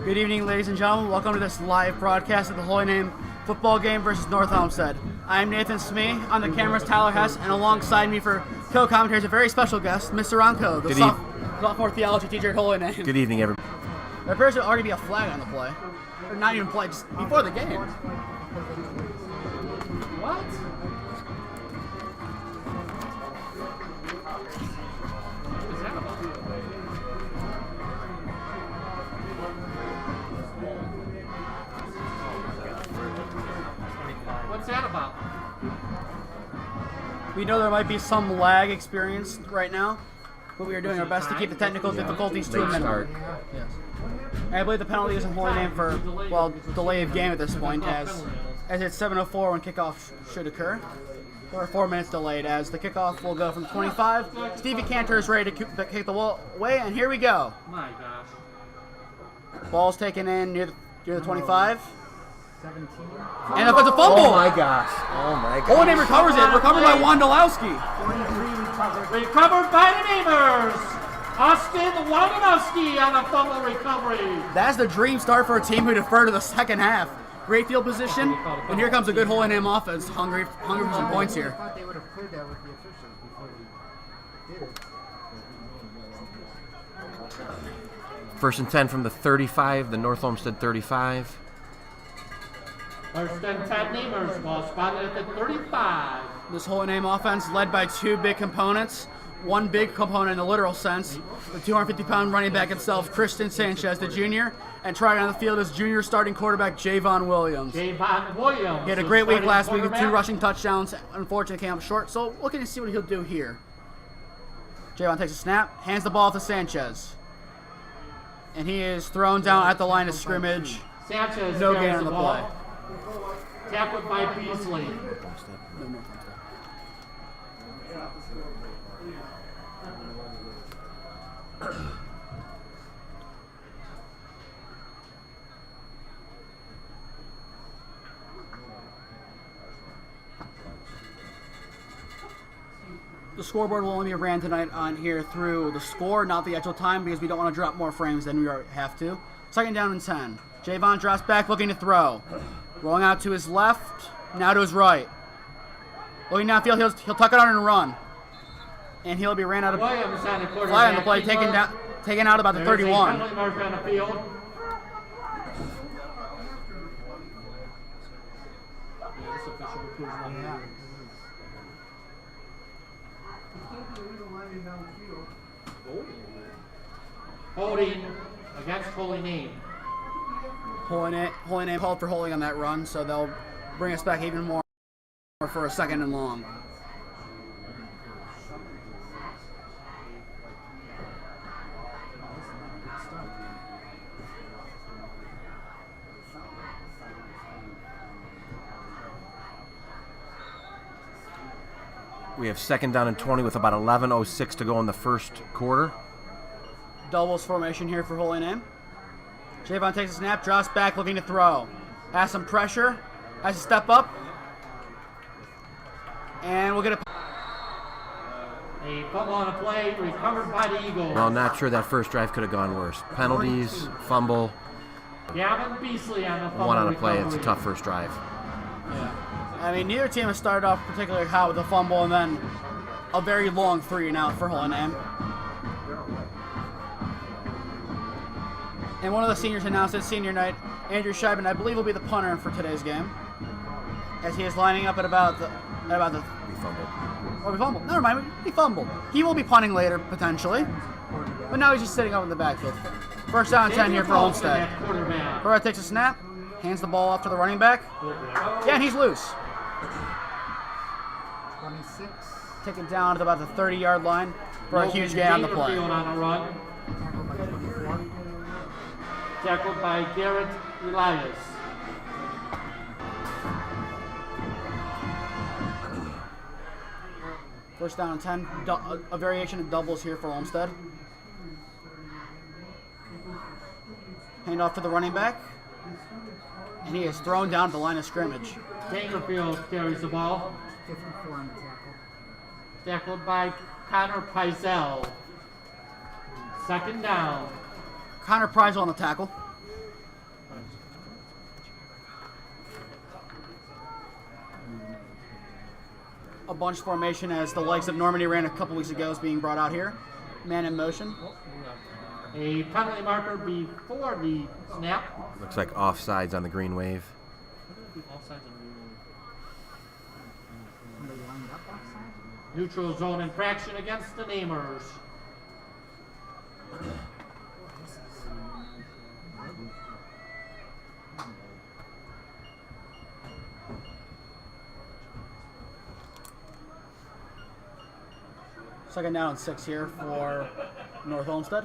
Good evening, ladies and gentlemen. Welcome to this live broadcast of the Holy Name football game versus North Olmsted. I'm Nathan Smee. On the cameras, Tyler Hess, and alongside me for co-commentary is a very special guest, Mr. Ronco, the sophomore theology teacher at Holy Name. Good evening, everybody. There appears to already be a flag on the play. Or not even play, just before the game. What? What's that about? We know there might be some lag experienced right now, but we are doing our best to keep the technical difficulties to a minimum. Yes. And I believe the penalty is in Holy Name for, well, delay of game at this point, as it's 7:04 when kickoff should occur. We're 4 minutes delayed, as the kickoff will go from 25. Stevie Cantor is ready to kick the ball away, and here we go. My gosh. Ball's taken in near the 25. 17. And it's a fumble! Oh my gosh. Oh my gosh. Holy Name recovers it. Recovered by Wondolowski. Recovered by the neighbors. Austin Waganowski on a fumble recovery. That's the dream start for a team who defer to the second half. Great field position, and here comes a good Holy Name offense. Hungry for some points here. I thought they would have cleared that with the officials before they did it. First and 10 from the 35, the North Olmsted 35. First and 10 neighbors, ball spotted at the 35. This Holy Name offense led by two big components. One big component in the literal sense, the 250-pound running back himself, Christian Sanchez, the junior, and trying on the field is junior starting quarterback Javon Williams. Javon Williams. He had a great week last week with 2 rushing touchdowns. Unfortunately, came up short, so looking to see what he'll do here. Javon takes a snap, hands the ball to Sanchez. And he is thrown down at the line of scrimmage. Sanchez No carries gain on the play. Tackled by Beasley. The scoreboard will only be ran tonight on here through the score, not the actual time, because we don't want to drop more frames than we have to. Second down and 10. Javon drops back, looking to throw. Rolling out to his left, now to his right. Looking downfield, he'll tuck it on and run. And he'll be ran out of Williams on the quarterback. flag on the play, taken out about the 31. Penalty mark on the field. Holding against Holy Name. Holy Name called for holding on that run, so they'll bring us back even more for a second and long. We have second down and 20 with about 11:06 to go in the first quarter. Doubles formation here for Holy Name. Javon takes a snap, drops back, looking to throw. Has some pressure, has to step up. And we'll get a fumble on a play recovered by the Eagles. Well, not sure that first drive could have gone worse. Penalties, fumble, Gavin Beasley on the fumble one on a play. recovery. It's a tough first drive. Yeah. I mean, neither team has started off particularly hot with a fumble and then a very long 3-and-out for Holy Name. And one of the seniors announced at senior night, Andrew Scheiben, I believe, will be the punter for today's game, as he is lining up at about the. We fumbled. Oh, we fumbled. Never mind, we fumbled. He will be punting later potentially, but now he's just sitting up in the backfield. First down and 10 here for Olmsted. Burrett takes a snap, hands the ball off to the running back. Yeah, and he's loose. 26. Taken down to about the 30-yard line for a huge gain on the play. On a run. Tackled by Garrett Elias. First down and 10. A variation of doubles here for Olmsted. Hand off to the running back. And he is thrown down to the line of scrimmage. Dangerfield carries the ball. 54 on the tackle. Tackled by Connor Pizell. Second down. Connor Prizel on the tackle. a bunch formation as the likes of Normandy ran a couple weeks ago is being brought out here. Man in motion. A penalty marker before the snap. Looks like offsides on the green wave. Neutral zone infraction against the namers. Second down and 6 here for North Olmsted.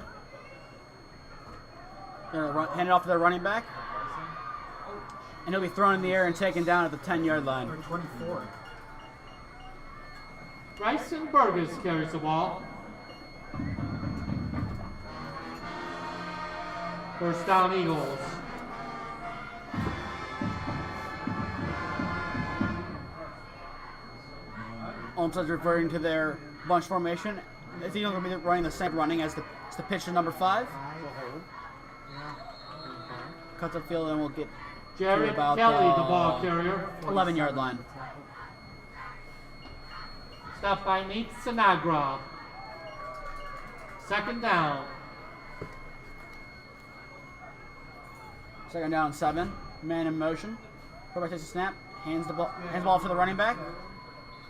They're going to hand it off to their running back. And he'll be thrown in the air and taken down at the 10-yard line. 24. Bryson Burgess carries the ball. First down, Eagles. Olmsted's reverting to their bunch formation. It's going to be running the same running as the pitch to number 5. Cuts upfield and we'll get Jared about Kelly, the ball carrier. 11-yard line. Stopped by Nate Sinagra. Second down. Second down and 7. Man in motion. Quarterback takes a snap. Hands the ball off to the running back.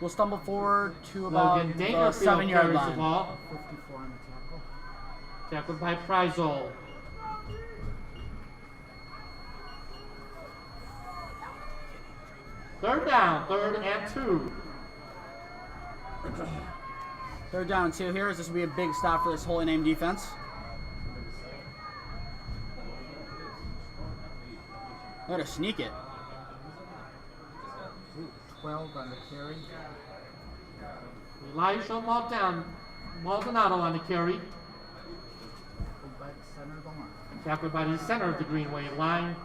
We'll stumble forward to about Logan the Dangerfield 7-yard carries the line. ball. 54 on the tackle. Tackled by Prizol. Third down, 3rd and 2. Third down and 2 here. This will be a big stop for this Holy Name defense. They're going to sneak it. 12 on the carry. Elijah Maldonado on the carry. Pulled by the center of the line. Tackled by the center of the Green Wave line.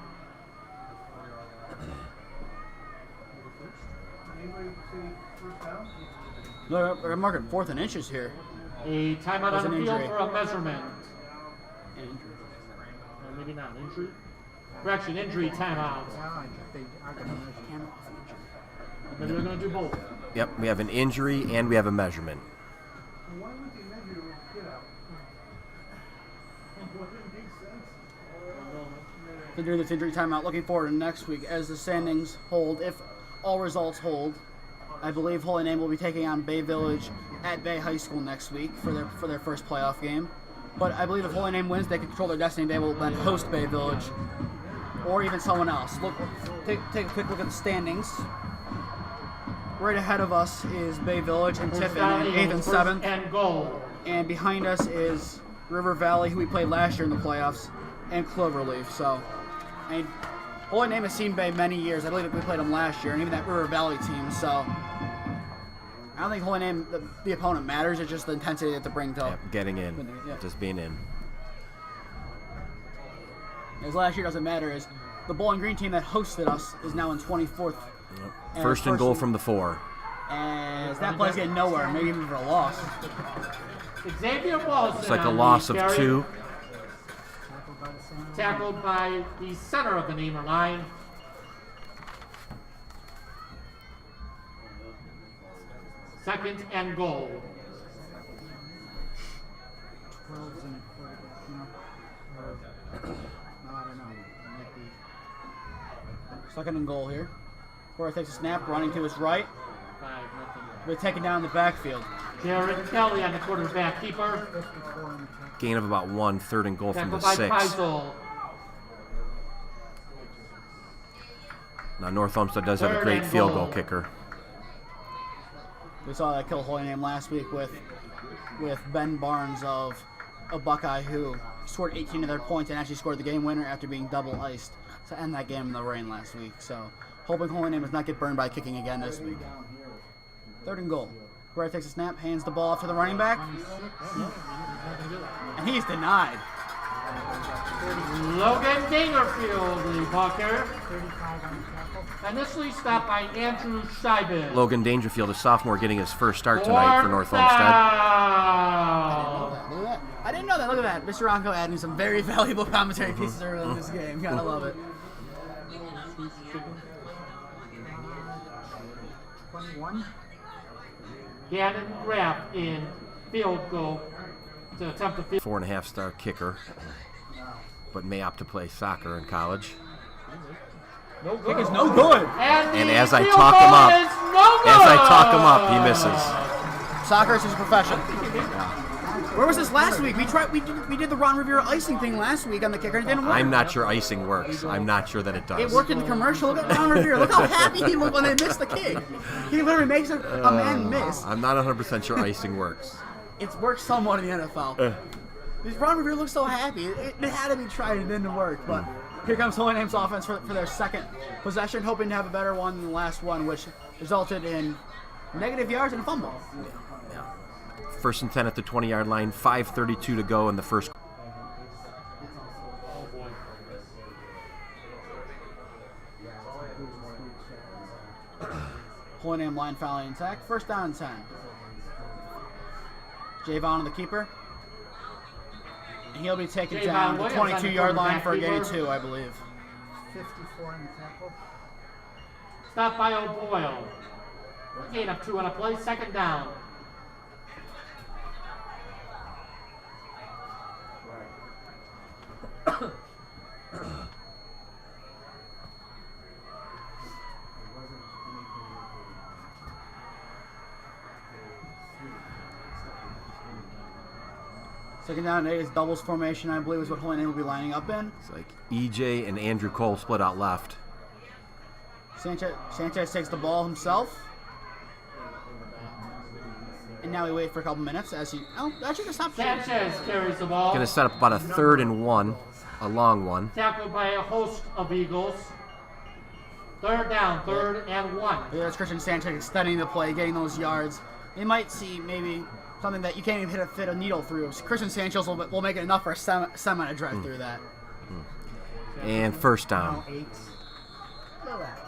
They're marking 4th and inches here. A timeout There's on the an field injury. for a measurement. And injury. Maybe not injury. Correction, injury timeout. Yeah, I think they are going to measure. Maybe they're going to do both. Yep, we have an injury and we have a measurement. Why would they measure a get out? Wouldn't it make sense? They're doing this injury timeout. Looking forward to next week as the standings hold. If all results hold, I believe Holy Name will be taking on Bay Village at Bay High School next week for their first playoff game. But I believe if Holy Name wins, they can control their destiny. They will then host Bay Village or even someone else. Take a quick look at the standings. Right ahead of us is Bay Village and Tiffin in 8th and 7th. And goal. And behind us is River Valley, who we played last year in the playoffs, and Cloverleaf. So, I mean, Holy Name has seen Bay many years. I believe we played them last year, and even that River Valley team. So, I don't think Holy Name, the opponent matters. It's just the intensity that they bring to Yep, getting in, Yeah. just being in. As last year doesn't matter, is the Bowling Green team that hosted us is now in 24th. Yep. And First and goal from the 4. As that play's getting nowhere, maybe even for a loss. Xavier Wilson. It's like a on the loss of carry. 2. Tackled by the center. Tackled by the center of the Namer line. Second and goal. 12's in a quarter, you know. No, I don't know. It might be. Second and goal here. Quarterback takes a snap, running to his right. 5-0. We're taken down in the backfield. Jared Kelly on the quarterback keeper. 54 on the tackle. Gain of about 1, 3rd and goal from the Tackled by 6. Prizol. Now North Olmsted does have a Third great and field goal. goal kicker. We saw that kill Holy Name last week with Ben Barnes of Buckeye, who scored 18 of their points and actually scored the game winner after being double iced to end that game in the rain last week. So, hoping Holy Name does not get burned by kicking again this week. Third and goal. Brett takes a snap, hands the ball off to the running back, and he's denied. Logan Dangerfield, the ball carrier. 35 on the tackle. Initially stopped by Andrew Scheibel. Logan Dangerfield, a sophomore, getting his first start tonight for North Fourth Olmsted. down. Look at that. I didn't know that. Look at that. Mr. Ronco adding some very valuable commentary pieces early in this game. Gotta love it. 21. Gannon Graff in field goal to attempt a field. 4.5-star kicker, but may opt to play soccer in college. Kick is no good. And as I field talk him goal up, is no good. he misses. Soccer is his profession. Where was this last week? We did the Ron Rivera icing thing last week on the kicker and it didn't work. I'm not sure icing works. I'm not sure that it does. It worked in the commercial. Look at Ron Rivera. Look how happy he looked when they missed the kick. He literally makes a man miss. I'm not 100% sure icing works. It's worked somewhat in the NFL. This Ron Rivera looks so happy. It had to be tried. It didn't work. But here comes Holy Name's offense for their second possession, hoping to have a better one than the last one, which resulted in negative yards and a fumble. First and 10 at the 20-yard line, 5:32 to go in the first. Holy Name line fouling attack. First down and 10. Javon on the keeper. And he'll be taken down the 22-yard line for a gain of 2, I believe. 54 in the tackle. Stop by O'Boyle. Gain of 2 on a play. Second down. Second down and 8 is doubles formation, I believe, is what Holy Name will be lining up in. It's like EJ and Andrew Cole split out left. Sanchez takes the ball himself. And now we wait for a couple minutes as he... Oh, actually, just stop. Sanchez carries the ball. Going to set up about a 3rd and 1, a long one. Tackled by a host of Eagles. Third down, 3rd and 1. There's Christian Sanchez extending the play, getting those yards. You might see maybe something that you can't even fit a needle through. Christian Sanchez will make it enough for a semi to drive through that. And first down. 8. Look at that.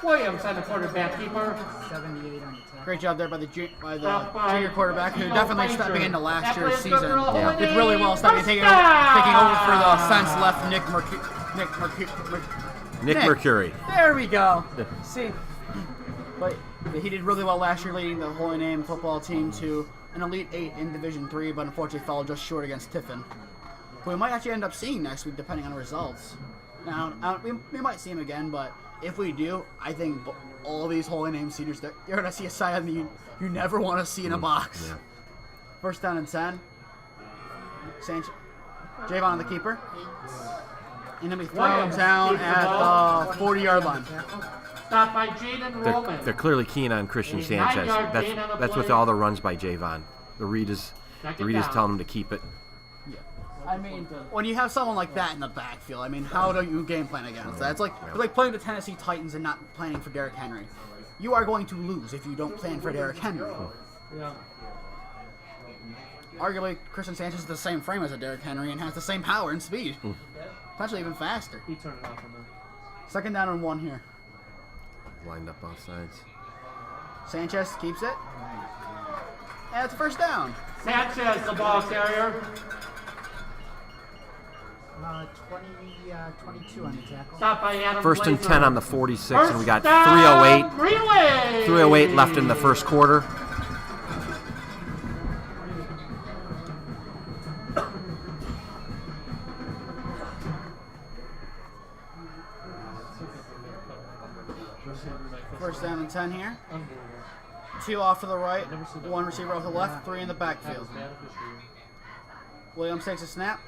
Williams on the quarterback keeper. 78 on the tackle. Great job there by the junior quarterback, who definitely stepping into last year's season. Yeah. Did really well, stepping taking over for the Sens left Nick Mercury. There we go. See, but he did really well last year, leading the Holy Name football team to an Elite 8 in Division 3, but unfortunately fell just short against Tiffin, who we might actually end up seeing next week, depending on the results. Now, we might see him again, but if we do, I think all these Holy Name seniors, you're going to see a side that you never want to see in a box. Yeah. First down and 10. Javon on the keeper. And then we throw him down at the 40-yard line. Stopped by Jaden Roman. They're clearly keen on Christian Sanchez. That's with all the runs by Javon. The read is telling him to keep it. I mean, when you have someone like that in the backfield, I mean, how do you game plan against that? It's like playing the Tennessee Titans and not planning for Derrick Henry. You are going to lose if you don't plan for Derrick Henry. Yeah. Arguably, Christian Sanchez is the same frame as a Derrick Henry and has the same power and speed. Potentially even faster. He turned it off on that. Second down and 1 here. Lined up both sides. Sanchez keeps it. And it's first down. Sanchez, the ball carrier. 22 on the tackle. Stopped by Adam First and Glazer. 10 on the 46, First and we got down, 3:08. 3:08 left in the first quarter. First down and 10 here. 2 off to the right, 1 receiver off the left, 3 in the backfield. Williams takes a snap,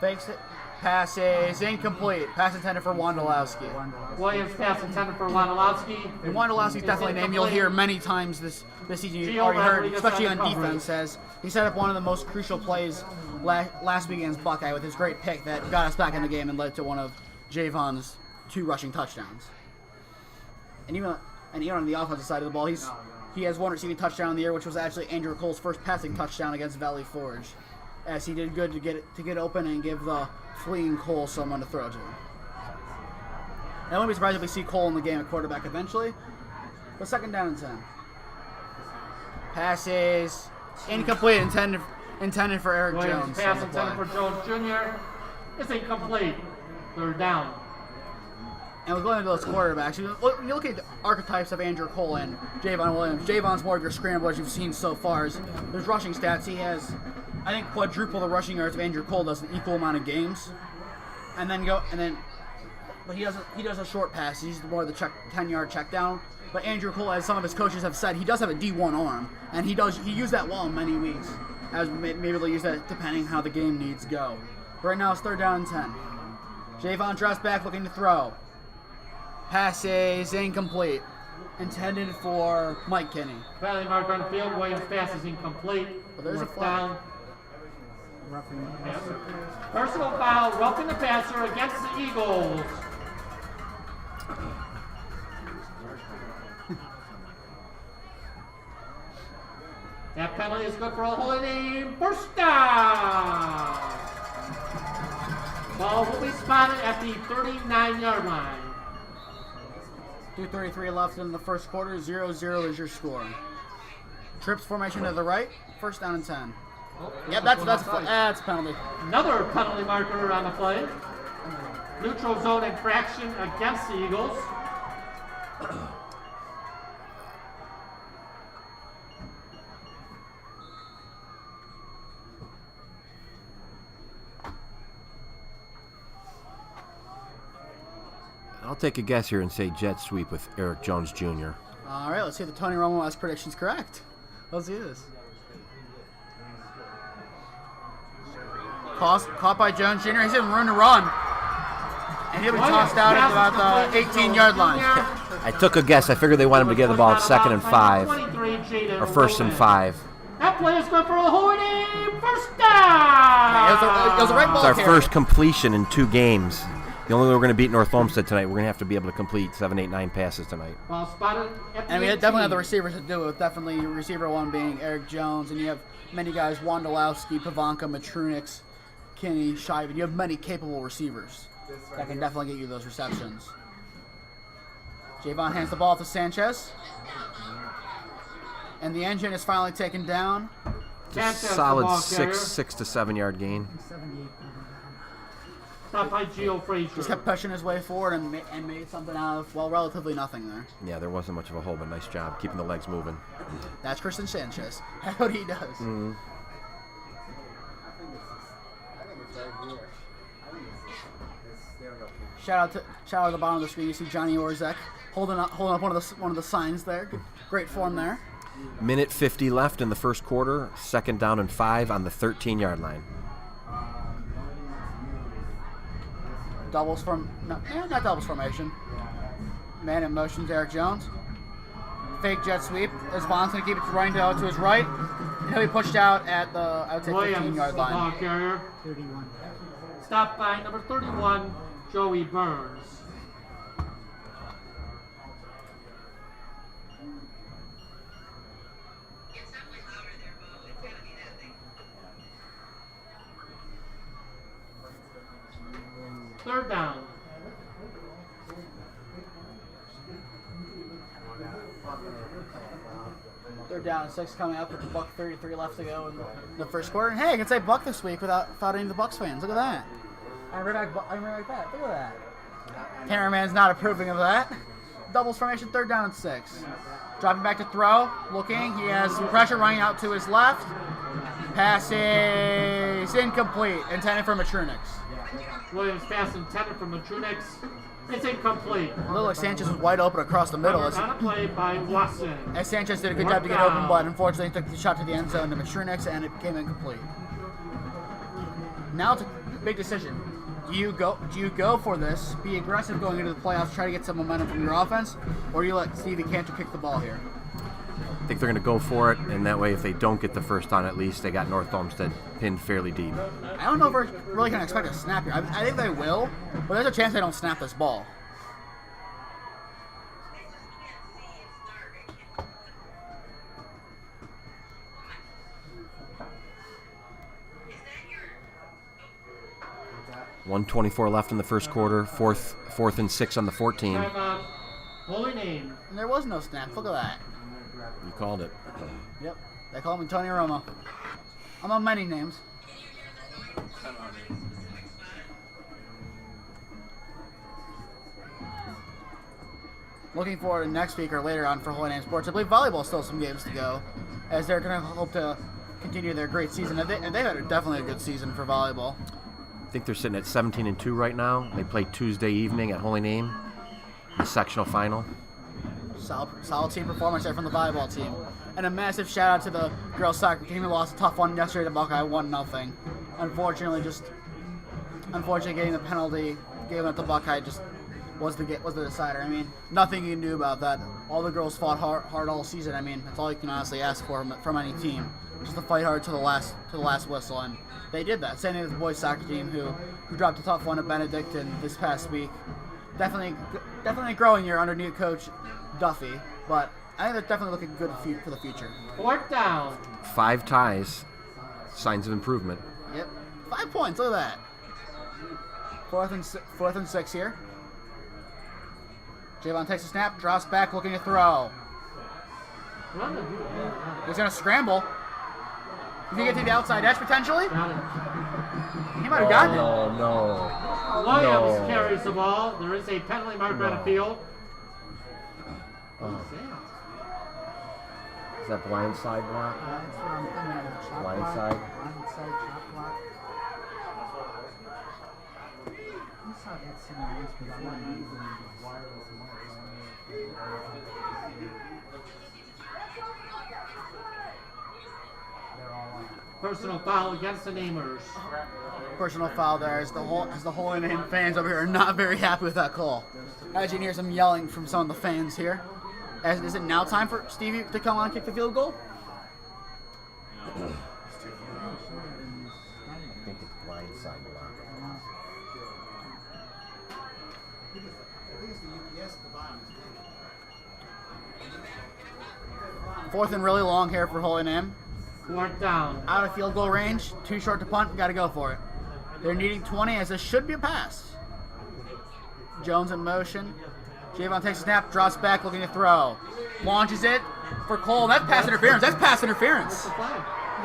fakes it, passes incomplete. Pass intended for Wondolowski. Williams pass intended for Wondolowski. And Wondolowski's definitely a name you'll hear many times this season. You've already heard, especially on defense, as he set up one of the most crucial plays last week against Buckeye with his great pick that got us back in the game and led to one of Javon's 2 rushing touchdowns. And even on the offensive side of the ball, he has 1 receiving touchdown in the year, which was actually Andrew Cole's first passing touchdown against Valley Forge, as he did good to get open and give the fleeing Cole someone to throw to. I wouldn't be surprised if we see Cole in the game at quarterback eventually. But second down and 10. Passes incomplete, intended for Eric Williams Jones. pass intended for Jones Jr. It's incomplete. Third down. And we're going into those quarterbacks. You look at the archetypes of Andrew Cole and Javon Williams. Javon's more of your scramblers you've seen so far. His rushing stats, he has, I think, quadruple the rushing yards of Andrew Cole does in equal amount of games. But he does a short pass. He's more of the 10-yard check down. But Andrew Cole, as some of his coaches have said, he does have a D1 arm, and he used that well in many weeks. As maybe they'll use that depending how the game needs go. But right now it's 3rd down and 10. Javon drops back looking to throw. Pass is incomplete. Intended for Mike Kinney. Penalty mark on the field. Williams' pass is incomplete. Well, there's a Fourth flag. down. Roughing the passer. Personal foul, roughing the passer against the Eagles. That penalty is good for a holding. First down. Ball will be spotted at the 39-yard line. 2:33 left in the first quarter. 0-0 is your score. Trips formation to the right. 1st down and 10. Yep, that's a penalty. Another penalty marker on the play. Neutral zone infraction against the Eagles. I'll take a guess here and say jet sweep with Eric Jones Jr. All right, let's see if the Tony Romo has predictions correct. Let's do this. Caught by Jones Jr. He's in room to run. And he'll be tossed out at about the 18-yard line. I took a guess. I figured they wanted him to get the ball at 2nd and 5 or 1st and 5. That play is good for a holding. First down. It was a right ball It's our carrier. first completion in 2 games. The only way we're going to beat North Olmsted tonight, we're going to have to be able to complete 7, 8, 9 passes tonight. Ball spotted at the And we 18. definitely have the receivers to do it. Definitely receiver 1 being Eric Jones, and you have many guys: Wondolowski, Pavanka, Matrunix, Kinney, Shivan. You have many capable receivers that can definitely get you those receptions. Javon hands the ball to Sanchez, and the engine is finally taken down. Sanchez, the Solid ball 6 to 7 yard gain. 78. Stopped by Gio Frazier. Just kept pushing his way forward and made something out of, well, relatively nothing there. Yeah, there wasn't much of a hole, but nice job keeping the legs moving. That's Christian Sanchez. That's what he does. Mm-hmm. Shout out at the bottom of the screen. You see Johnny Orzek holding up one of the signs there. Great form there. Minute 50 left in the first quarter. 2nd down and 5 on the 13-yard line. Doubles from not doubles formation. Man in motion, Eric Jones. Fake jet sweep. As Vaughn's going to keep it running to his right. And he'll be pushed out at the, I would say, Williams, 15-yard the line. ball carrier. 31. Stopped by number 31, Joey Burns. Third down. They're down and 6 coming up with the buck 33 left to go in the first quarter. And hey, I can say buck this week without any of the Bucks fans. Look at that. I'm right back. Look at that. Cameraman's not approving of that. Doubles formation, 3rd down and 6. Dropping back to throw. Looking. He has some pressure running out to his left. Pass is incomplete. Intended for Matrunix. Williams pass intended for Matrunix. It's incomplete. It looked like Sanchez was wide open across the middle. On a play by Watson. As Sanchez did a good job to get open, but unfortunately took the shot to the end zone to Matrunix, and it became incomplete. Now it's a big decision. Do you go for this, be aggressive going into the playoffs, try to get some momentum from your offense, or do you let Stevie Cantor kick the ball here? I think they're going to go for it, and that way if they don't get the first down, at least they got North Olmsted pinned fairly deep. I don't know if we're really going to expect a snap here. I think they will, but there's a chance they don't snap this ball. .124 left in the first quarter, fourth and 6 on the 14. Timeout. Holy name. And there was no snap. Look at that. You called it. Yep. They call me Tony Romo. I'm on many names. looking forward to next week or later on for Holy Name Sports. I believe volleyball still some games to go, as they're going to hope to continue their great season. And they've had definitely a good season for volleyball. I think they're sitting at 17-2 right now. They play Tuesday evening at Holy Name, the sectional final. Solid team performance there from the volleyball team. And a massive shout out to the girls soccer team who lost a tough one yesterday to Buckeye 1-0. Unfortunately, getting the penalty given at the Buckeye just was the decider. I mean, nothing you can do about that. All the girls fought hard all season. I mean, that's all you can honestly ask for from any team, just to fight hard to the last whistle, and they did that. Same thing with the boys soccer team who dropped a tough one at Benedictine this past week. Definitely growing year under new coach Duffy, but I think they're definitely looking good for the future. 4th down. 5 ties, signs of improvement. Yep, 5 points. Look at that. 4th and 6 here. Javon takes a snap, drops back, looking to throw. He's gonna scramble. Is he gonna take the outside edge potentially? He might have gotten it. Oh no! Williams carries the ball. There is a penalty marker on the field. Is that blind side block? That's what I'm thinking. Shot Blind block, side. Blind side, shot block. I saw that scene once before and using wireless They're all on. Personal foul against the Namers. Personal foul there as the Holy Name fans over here are not very happy with that call. As you can hear some yelling from some of the fans here. Is it now time for Stevie to come on and kick the field goal? I think it's blind side block. Fourth and really long here for Holy Name. 4th down. Out of field goal range, too short to punt, got to go for it. They're needing 20 as this should be a pass. Jones in motion. Javon takes a snap, drops back, looking to throw. Launches it for Cole. That's pass interference. That's pass interference.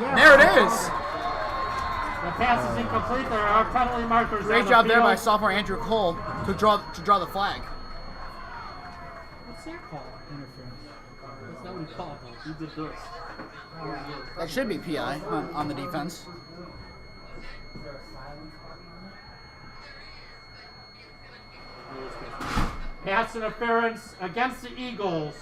There it is. The pass is incomplete. There are penalty markers. Great job there by sophomore Andrew Cole to draw the flag. What's that called? Interference. That's not what he called though. He did this. That should be PI on the defense. Pass interference against the Eagles.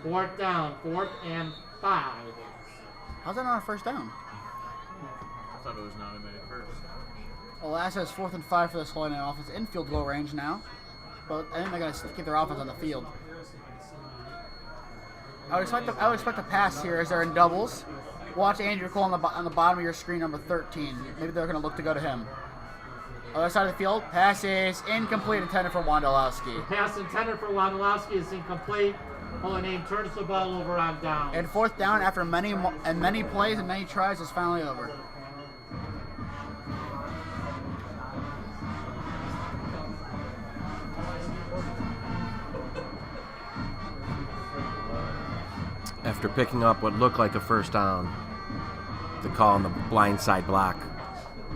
Fourth down, 4th and 5. How's that not a first down? I thought it was not a minute first. Alas has 4th and 5 for this Holy Name offense in field goal range now, but I think they're going to keep their offense on the field. I would expect a pass here as they're in doubles. Watch Andrew Cole on the bottom of your screen, number 13. Maybe they're going to look to go to him. Other side of the field, pass is incomplete, intended for Wondolowski. Pass intended for Wondolowski is incomplete. Holy Name turns the ball over on down. And 4th down after many plays and many tries is finally over. After picking up what looked like a first down, the call on the blind side block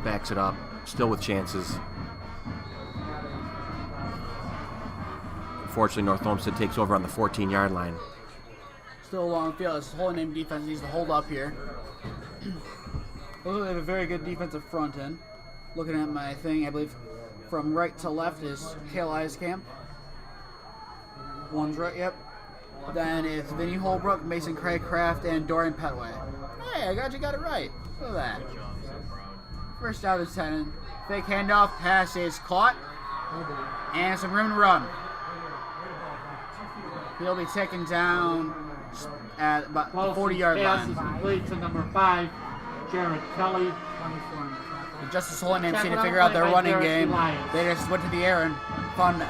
backs it up, still with chances. Unfortunately, North Olmsted takes over on the 14-yard line. Still a long field. This Holy Name defense needs to hold up here. They have a very good defensive front end. Looking at my thing, I believe from right to left is Kale Eiskamp. One's right, yep. Then it's Vinny Holbrook, Mason Craycraft, and Dorian Petway. Hey, I got it right. Look at that. First out is 10. Fake handoff, pass is caught. And some room to run. He'll be taken down at about the 40-yard line. Pass is complete to number 5, Jared Kelly. The Justice Holy Name seemed to figure out their running game. They just went to the air and found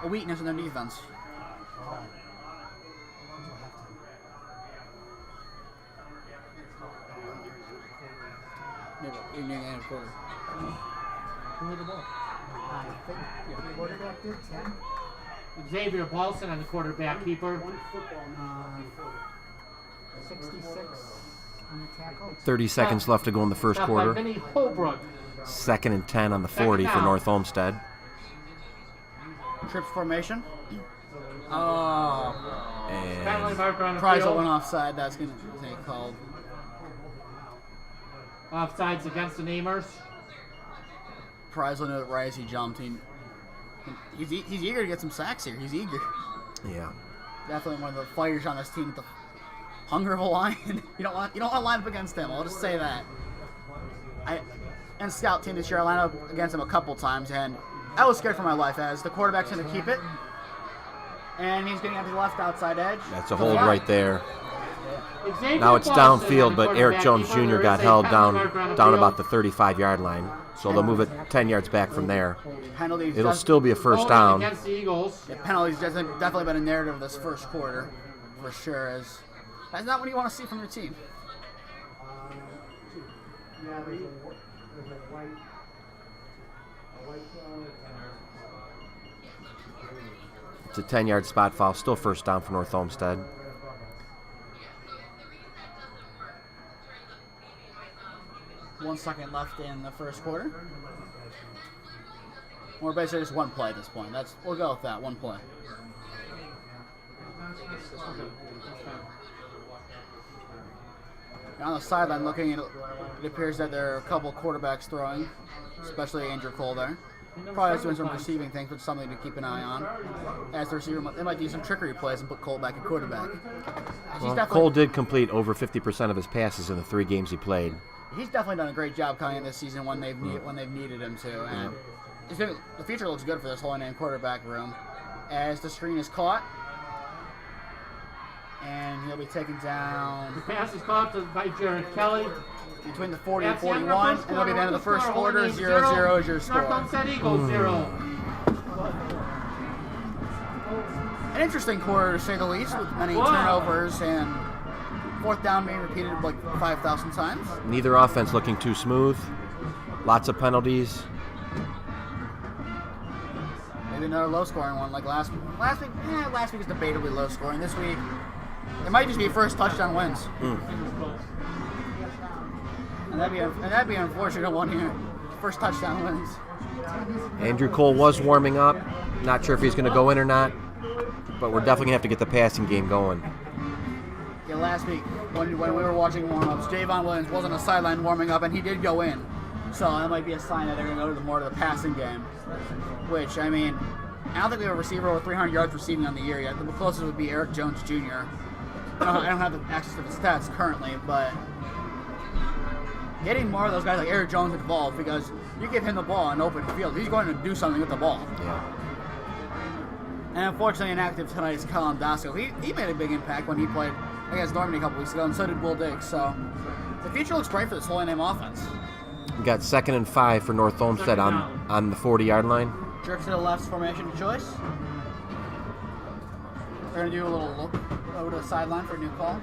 a weakness in their defense. Who had the ball? I think your quarterback did 10. Xavier Paulson on the quarterback keeper. 66 on the tackle. 30 seconds left to go in the first Stopped quarter. by Vinny Holbrook. 2nd and 10 on the 40 for down. North Olmsted. Trips formation. Oh. Penalty And marker on the Prize field. went offside. That's going to take called. Offsides against the Namers. Prize will know that right as he jumped. He's eager to get some sacks here. He's eager. yeah, Definitely one of the fighters on this team with the hunger of a lion. you don't want to line up against him. I'll just say that. And scout team this year, I lined up against him a couple times, and I was scared for my life as the quarterback's going to keep it, and he's getting out to the left outside edge. that's a hold right there. Xavier Now it's Paulson downfield, on the but Eric quarterback Jones keeper. Jr. There got is a held penalty marker on the down field. about the 35-yard line, so they'll move it 10 yards back from there. Penalties. It'll still be a first down. Against the Eagles. Yeah, penalties definitely been a narrative of this first quarter, for sure. As that's not what you want to see from your team. It's a 10-yard spot foul, still first down for North Olmsted. One second left in the first quarter. We're basically just one play at this point. We'll go with that, one play. On the sideline looking, it appears that there are a couple quarterbacks throwing, especially Andrew Cole there. Probably doing some receiving things, but something to keep an eye on. As the receiver, they might do some trickery plays and put Cole back at quarterback. Well, Cole did complete over 50% of his passes in the 3 games he played. He's definitely done a great job coming in this season when they've needed him to, and the future looks good for this Holy Name quarterback room. As the screen is caught, and he'll be taken down The pass is caught by Jared Kelly. between the 40 and That's the end of the 41, first and that'll be the end of the quarter. first Holy quarter. Name 0-0 is your North score. Olmsted Eagles 0. An interesting quarter to say the least, with many Wow. turnovers and fourth down being repeated like 5,000 times. Neither offense looking too smooth. Lots of penalties. Maybe another low-scoring one like last week. Last week was debatably low-scoring. This week, it might just be first touchdown wins. And that'd be unfortunate one here. First touchdown wins. Andrew Cole was warming up. Not sure if he's going to go in or not, but we're definitely going to have to get the passing game going. Yeah, last week when we were watching warm-ups, Javon Williams wasn't on the sideline warming up, and he did go in. So that might be a sign that they're going to go more to the passing game. Which, I mean, I don't think we have a receiver over 300 yards receiving on the year yet. The closest would be Eric Jones Jr. I don't have the access to the stats currently, but getting more of those guys like Eric Jones involved, because you give him the ball in open field, he's going to do something with the ball. Yeah. And unfortunately, inactive tonight is Colin Dasco. He made a big impact when he played against Normandy a couple weeks ago, and so did Will Diggs. So the future looks bright for this Holy Name offense. We got 2nd and 5 for North Olmsted on the 40-yard line. Jerk to the left's formation choice. We're going to do a little look over to the sideline for a new call.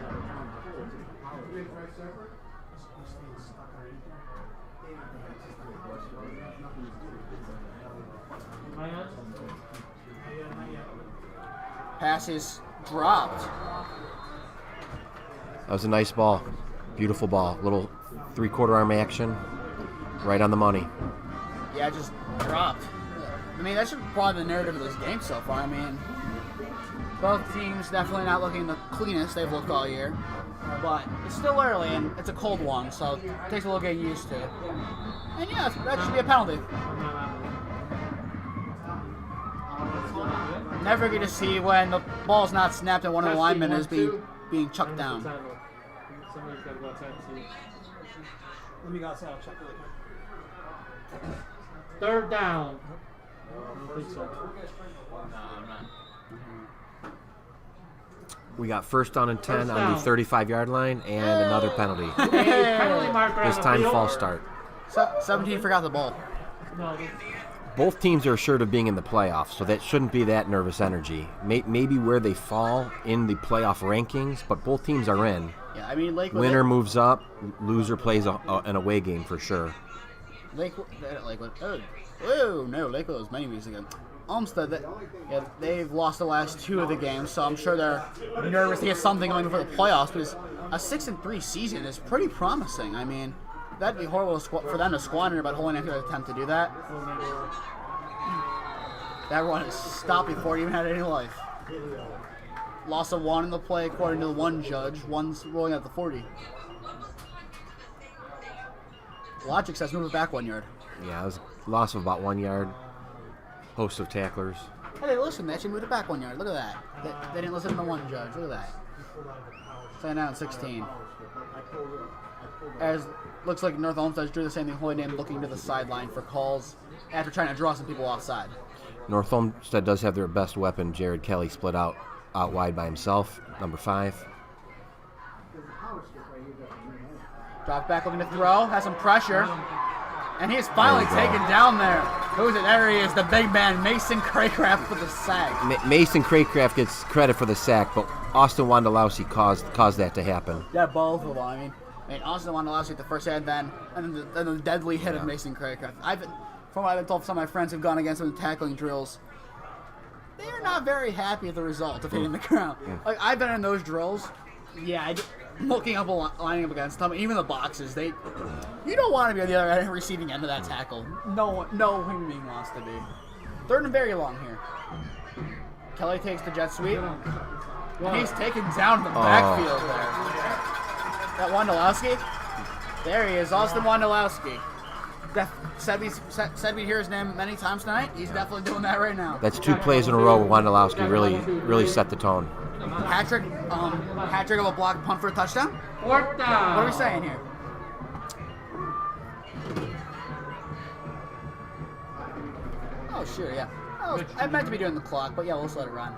Pass is dropped. That was a nice ball. Beautiful ball. Little 3/4 arm action. Right on the money. Yeah, just dropped. I mean, that's probably the narrative of this game so far. I mean, both teams definitely not looking the cleanest they've looked all year. But it's still early, and it's a cold one, so it takes a little getting used to. And yeah, that should be a penalty. Never get to see when the ball's not snapped and one of the linemen is being chucked down. Somebody's got to go outside and see. Let me go outside. I'll check really quick. Third down. I don't think so. No, I'm not. We got 1st down and 10 First on down. the 35-yard line and another penalty. Penalty marker This on the time field. false start. 17 forgot the ball. No, Both teams are assured of being in the playoffs, so that shouldn't be that nervous energy. Maybe where they fall in the playoff rankings, but both teams are in. Yeah, I mean, Lakewood. Winner moves up, loser plays an away game for sure. Lakewood. Oh, no, Lakewood was many weeks ago. Olmsted, they've lost the last 2 of the games, so I'm sure they're nervous to get something going before the playoffs. Because a 6-3 season is pretty promising. I mean, that'd be horrible for them to squander, but Holy Name could attempt to do that. That run is stopped before it even had any life. Loss of 1 in the play, according to the one judge. One's rolling at the 40. Logic says move it back 1 yard. Yeah, it was a loss of about 1 yard. Host of tacklers. Hey, listen, they actually moved it back 1 yard. Look at that. They didn't listen to the one judge. Look at that. Second down, 16. As looks like North Olmsted drew the same thing. Holy Name looking to the sideline for calls after trying to draw some people offside. North Olmsted does have their best weapon, Jared Kelly, split out wide by himself, number 5. Drop back looking to throw, has some pressure, and he is finally taken down there. Who is it? There he is, the big man, Mason Craycraft for the sack. Mason Craycraft gets credit for the sack, but Austin Wondolowski caused that to happen. Yeah, both of them. I mean Austin Wondolowski at the first hand, then the deadly hit of Mason Craycraft. From what I've been told, some of my friends have gone against him in tackling drills. They are not very happy at the result of hitting the ground. Like, I've been in those drills. Yeah, lining up against them, even the boxes. You don't want to be on the other receiving end of that tackle. No human being wants to be. 3rd and very long here. Kelly takes the jet sweep, and he's taken down in the backfield there. That Wondolowski. There he is, Austin Wondolowski. Said we'd hear his name many times tonight. He's definitely doing that right now. That's 2 plays in a row where Wondolowski really set the tone. Patrick of a block punt for a touchdown. 4th down. What are we saying here? Oh, sure, yeah. I meant to be doing the clock, but yeah, let's let it run.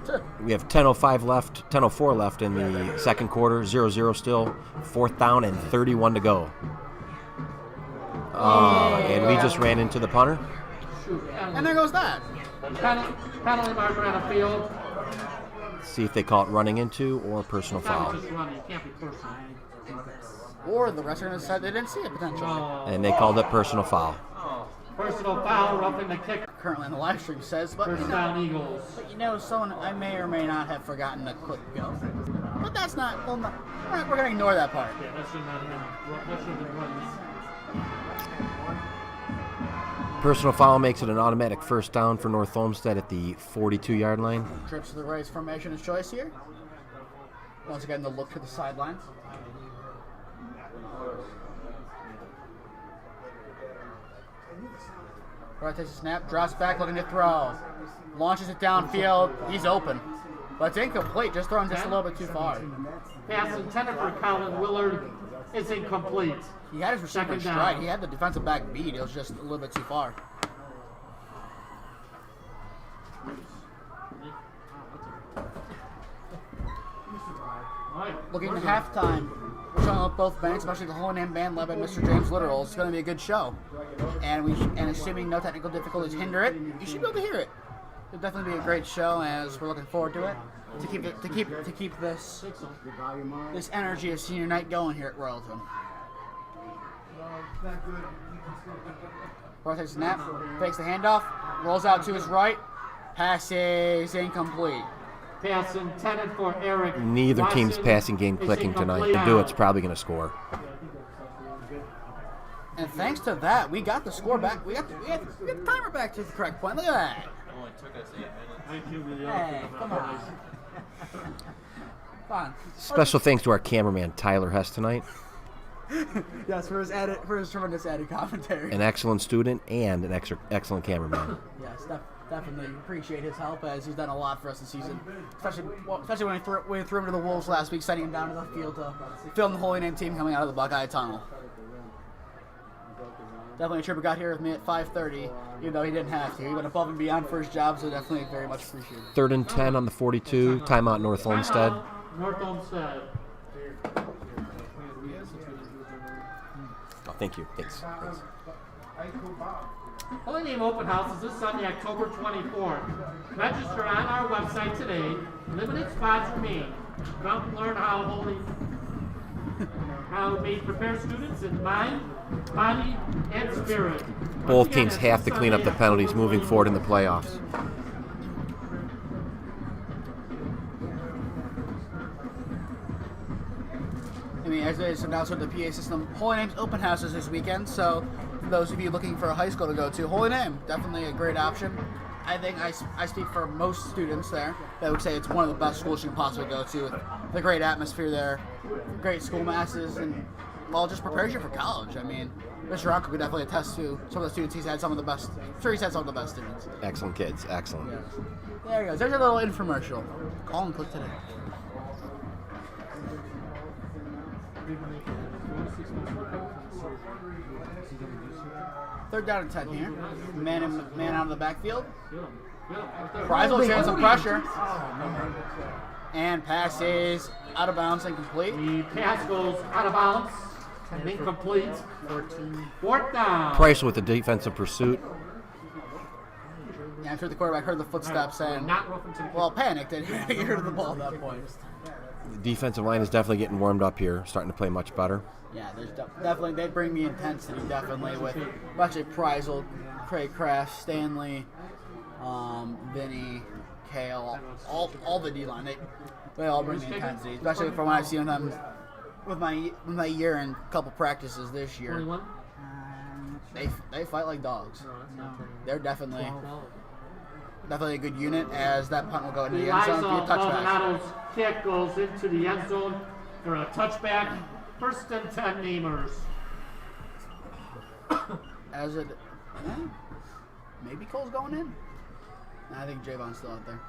Sure. We have 10:04 left in the second quarter, 0-0 still, 4th down and 31 to go. And we just ran into the punter. And there goes that. Penalty marker on the field. See if they call it running into or personal foul. Just running. It can't be personal. Or the rest are going to decide they didn't see it potentially. And they called it personal foul. Personal foul, roughing the kicker. Currently on the live stream says, but First down, Eagles. someone I may or may not have forgotten to click go. But that's not. Well, we're going to ignore that part. Yeah, that should not have been running. Personal foul makes it an automatic first down for North Olmsted at the 42-yard line. Trips to the right formation is choice here. Once again, the look to the sidelines. Right takes a snap, drops back, looking to throw. Launches it downfield. He's open. But it's incomplete, just throwing just a little bit too far. Pass intended for Colin Willard is incomplete. He had his receiver in stride. He had the defensive back beat. It was just a little bit too far. Looking at halftime, we're showing up both bands, especially the Holy Name band led by Mr. James Litteral. It's going to be a good show, and assuming no technical difficulties hinder it, you should be able to hear it. It'll definitely be a great show, as we're looking forward to it. To keep this energy of senior night going here at Royalton. Royal takes a snap, fakes the handoff, rolls out to his right, pass is incomplete. Pass intended for Eric. Neither team's passing game clicking tonight. The Dewitt's probably going to score. And thanks to that, we got the score back. We got the timer back to the correct point. Look at that. It only took us 8 minutes. Hey, come on. Fine. Special thanks to our cameraman, Tyler Hess, tonight. Yes, for his tremendous added commentary. An excellent student and an excellent cameraman. Yes, definitely appreciate his help, as he's done a lot for us this season. Especially when we threw him to the Wolves last week, sending him down to the field to film the Holy Name team coming out of the Buckeye Tunnel. Definitely a trooper got here with me at 5:30, even though he didn't have to. He went above and beyond for his job, so definitely very much appreciated. 3rd and 10 on the 42. Timeout North Olmsted. North Olmsted. Oh, thank you. Thanks. Holy Name Open House is this Sunday, October 24th. Register on our website today. Limited spots remain. Come learn how Holy How we prepare students in mind, body, and spirit. Both teams have to clean up the penalties moving forward in the playoffs. I mean, as it's announced with the PA system, Holy Name's open houses this weekend, so for those of you looking for a high school to go to, Holy Name, definitely a great option. I think I speak for most students there that would say it's one of the best schools you can possibly go to, with the great atmosphere there, great school masses, and, well, just prepares you for college. I mean, Mr. Rocco could definitely attest to some of the students he's had some of the best. I'm sure he's had some of the best students. Excellent kids, excellent. Yes. There he goes. There's a little infomercial. Call and click today. Third down and 10 here. Man out of the backfield. Frizel showing some pressure. And pass is out of bounds and complete. The pass goes out of bounds and incomplete. 4th down. Price with the defensive pursuit. Yeah, I'm sure the quarterback heard the footsteps and, Not roughing to the well, panicked and heard the ball at that point. The defensive line is definitely getting warmed up here, starting to play much better. Yeah, there's definitely, they bring the intensity, definitely, with actually Preisel, Craig Kraft, Stanley, Vinny, Kale, all the D-line. They all bring the intensity, especially from what I've seen them with my year and couple practices this year. 21. They fight like dogs. They're definitely a good unit, as that punt will go into the end zone for a touchback. Maldonado's kick goes into the end zone for a touchback. 1st and 10 Namers. As it, maybe Cole's going in. Nah, I think Javon's still out there.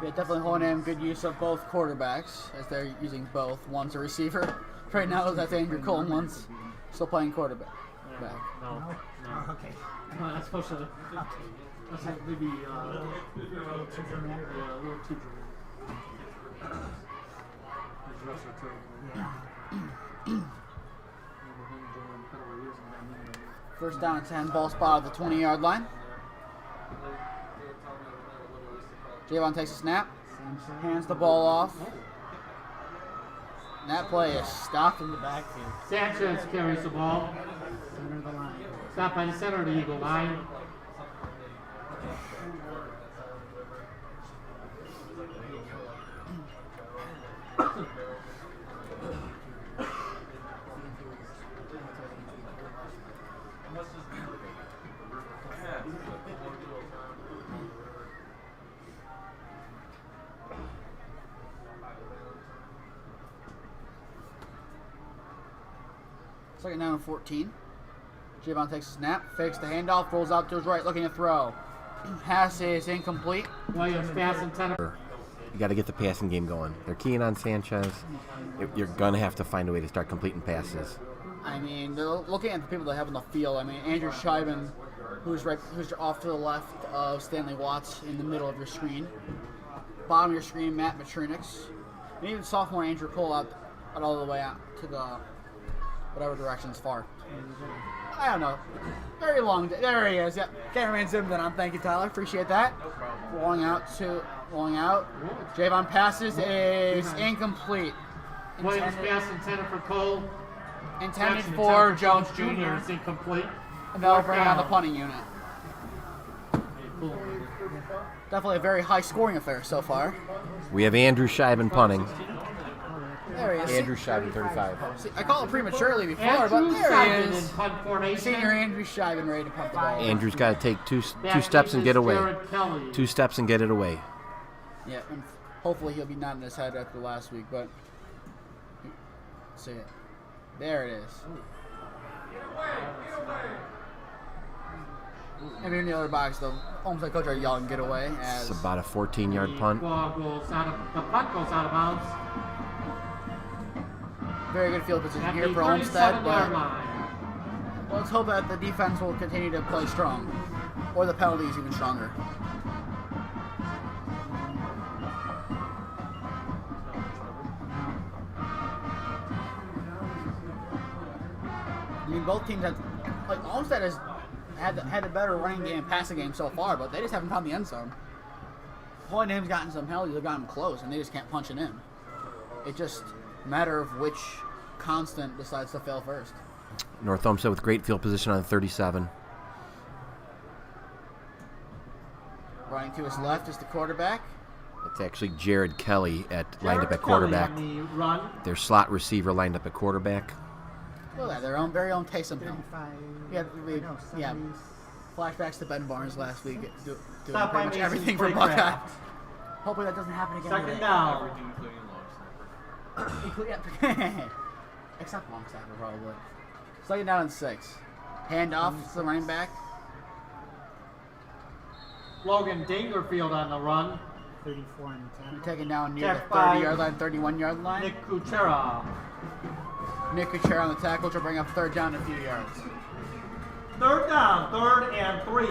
Yeah, definitely holding in good use of both quarterbacks, as they're using both. One's a receiver right now, that's Andrew Cole, and one's still playing quarterback. No. Okay. No, that's supposed to. That's like maybe a little too dramatic. Yeah, a little too dramatic. His refs are terrible. First down and 10, ball spot at the 20-yard line. Javon takes a snap, hands the ball off. And that play is stopped in the backfield. Sanchez carries the ball. Center of the line. Stopped by the center of the Eagle line. Second down and 14. Javon takes a snap, fakes the handoff, rolls out to his right, looking to throw. Pass is incomplete. Williams pass intended. You got to get the passing game going. They're keying on Sanchez. You're going to have to find a way to start completing passes. I mean, they're looking at the people they have on the field. I mean, Andrew Scheiben, who's off to the left of Stanley Watts in the middle of your screen. Bottom of your screen, Matt Matrinix. And even sophomore Andrew Cole out all the way out to the whatever direction's far. I don't know. Very long day. There he is. Yep. Cameraman zoomed in on. Thank you, Tyler. Appreciate that. Rolling out. Javon passes is incomplete. Williams pass intended for Cole. Intended for Jones Jr. It's incomplete. And they'll bring on the punting unit. Definitely a very high scoring affair so far. We have Andrew Scheiben punting. There he is. Andrew Scheiben, 35. See, I called it prematurely before, Andrew but there Scheiben he in is. punt formation. Senior Andrew Scheiben ready to punt the ball. Andrew's got to take two Back steps and get away. Jared Kelly. 2 steps and get it away. Yeah, and hopefully he'll be nodding his head after last week, but see it. There it is. And in the other box, the Olmsted coach are yelling "get away" as It's about a 14-yard punt. The punt goes out of bounds. very good field position At here the for Olmsted, 37-yard but line. let's hope that the defense will continue to play strong, or the penalties even stronger. I mean, both teams have, like, Olmsted has had a better running game, passing game so far, but they just haven't found the end zone. Holy Name's gotten some penalties that got him close, and they just can't punch it in. It's just a matter of which constant decides to fail first. North Olmsted with great field position on 37. Running to his left is the quarterback. It's actually Jared Kelly lined up at quarterback. Their slot receiver lined up at quarterback. Look at that, their very own Taysom Hill. 35, Yeah, flashbacks to Ben Barnes last week, doing Stop pretty by much Mason, everything for play Buckeye. craft. Hopefully that doesn't happen again. Second down. Everything including long snapper. Except long snapper, probably. Second down and 6. Hand off to the running back. Logan Dangerfield on the run. 34 and 10. Taken down near Check the 5. 30-yard line, 31-yard line. Nick Kuchera. Nick Kuchera on the tackle, which will bring up third down and a few yards. Third down, 3rd and 3.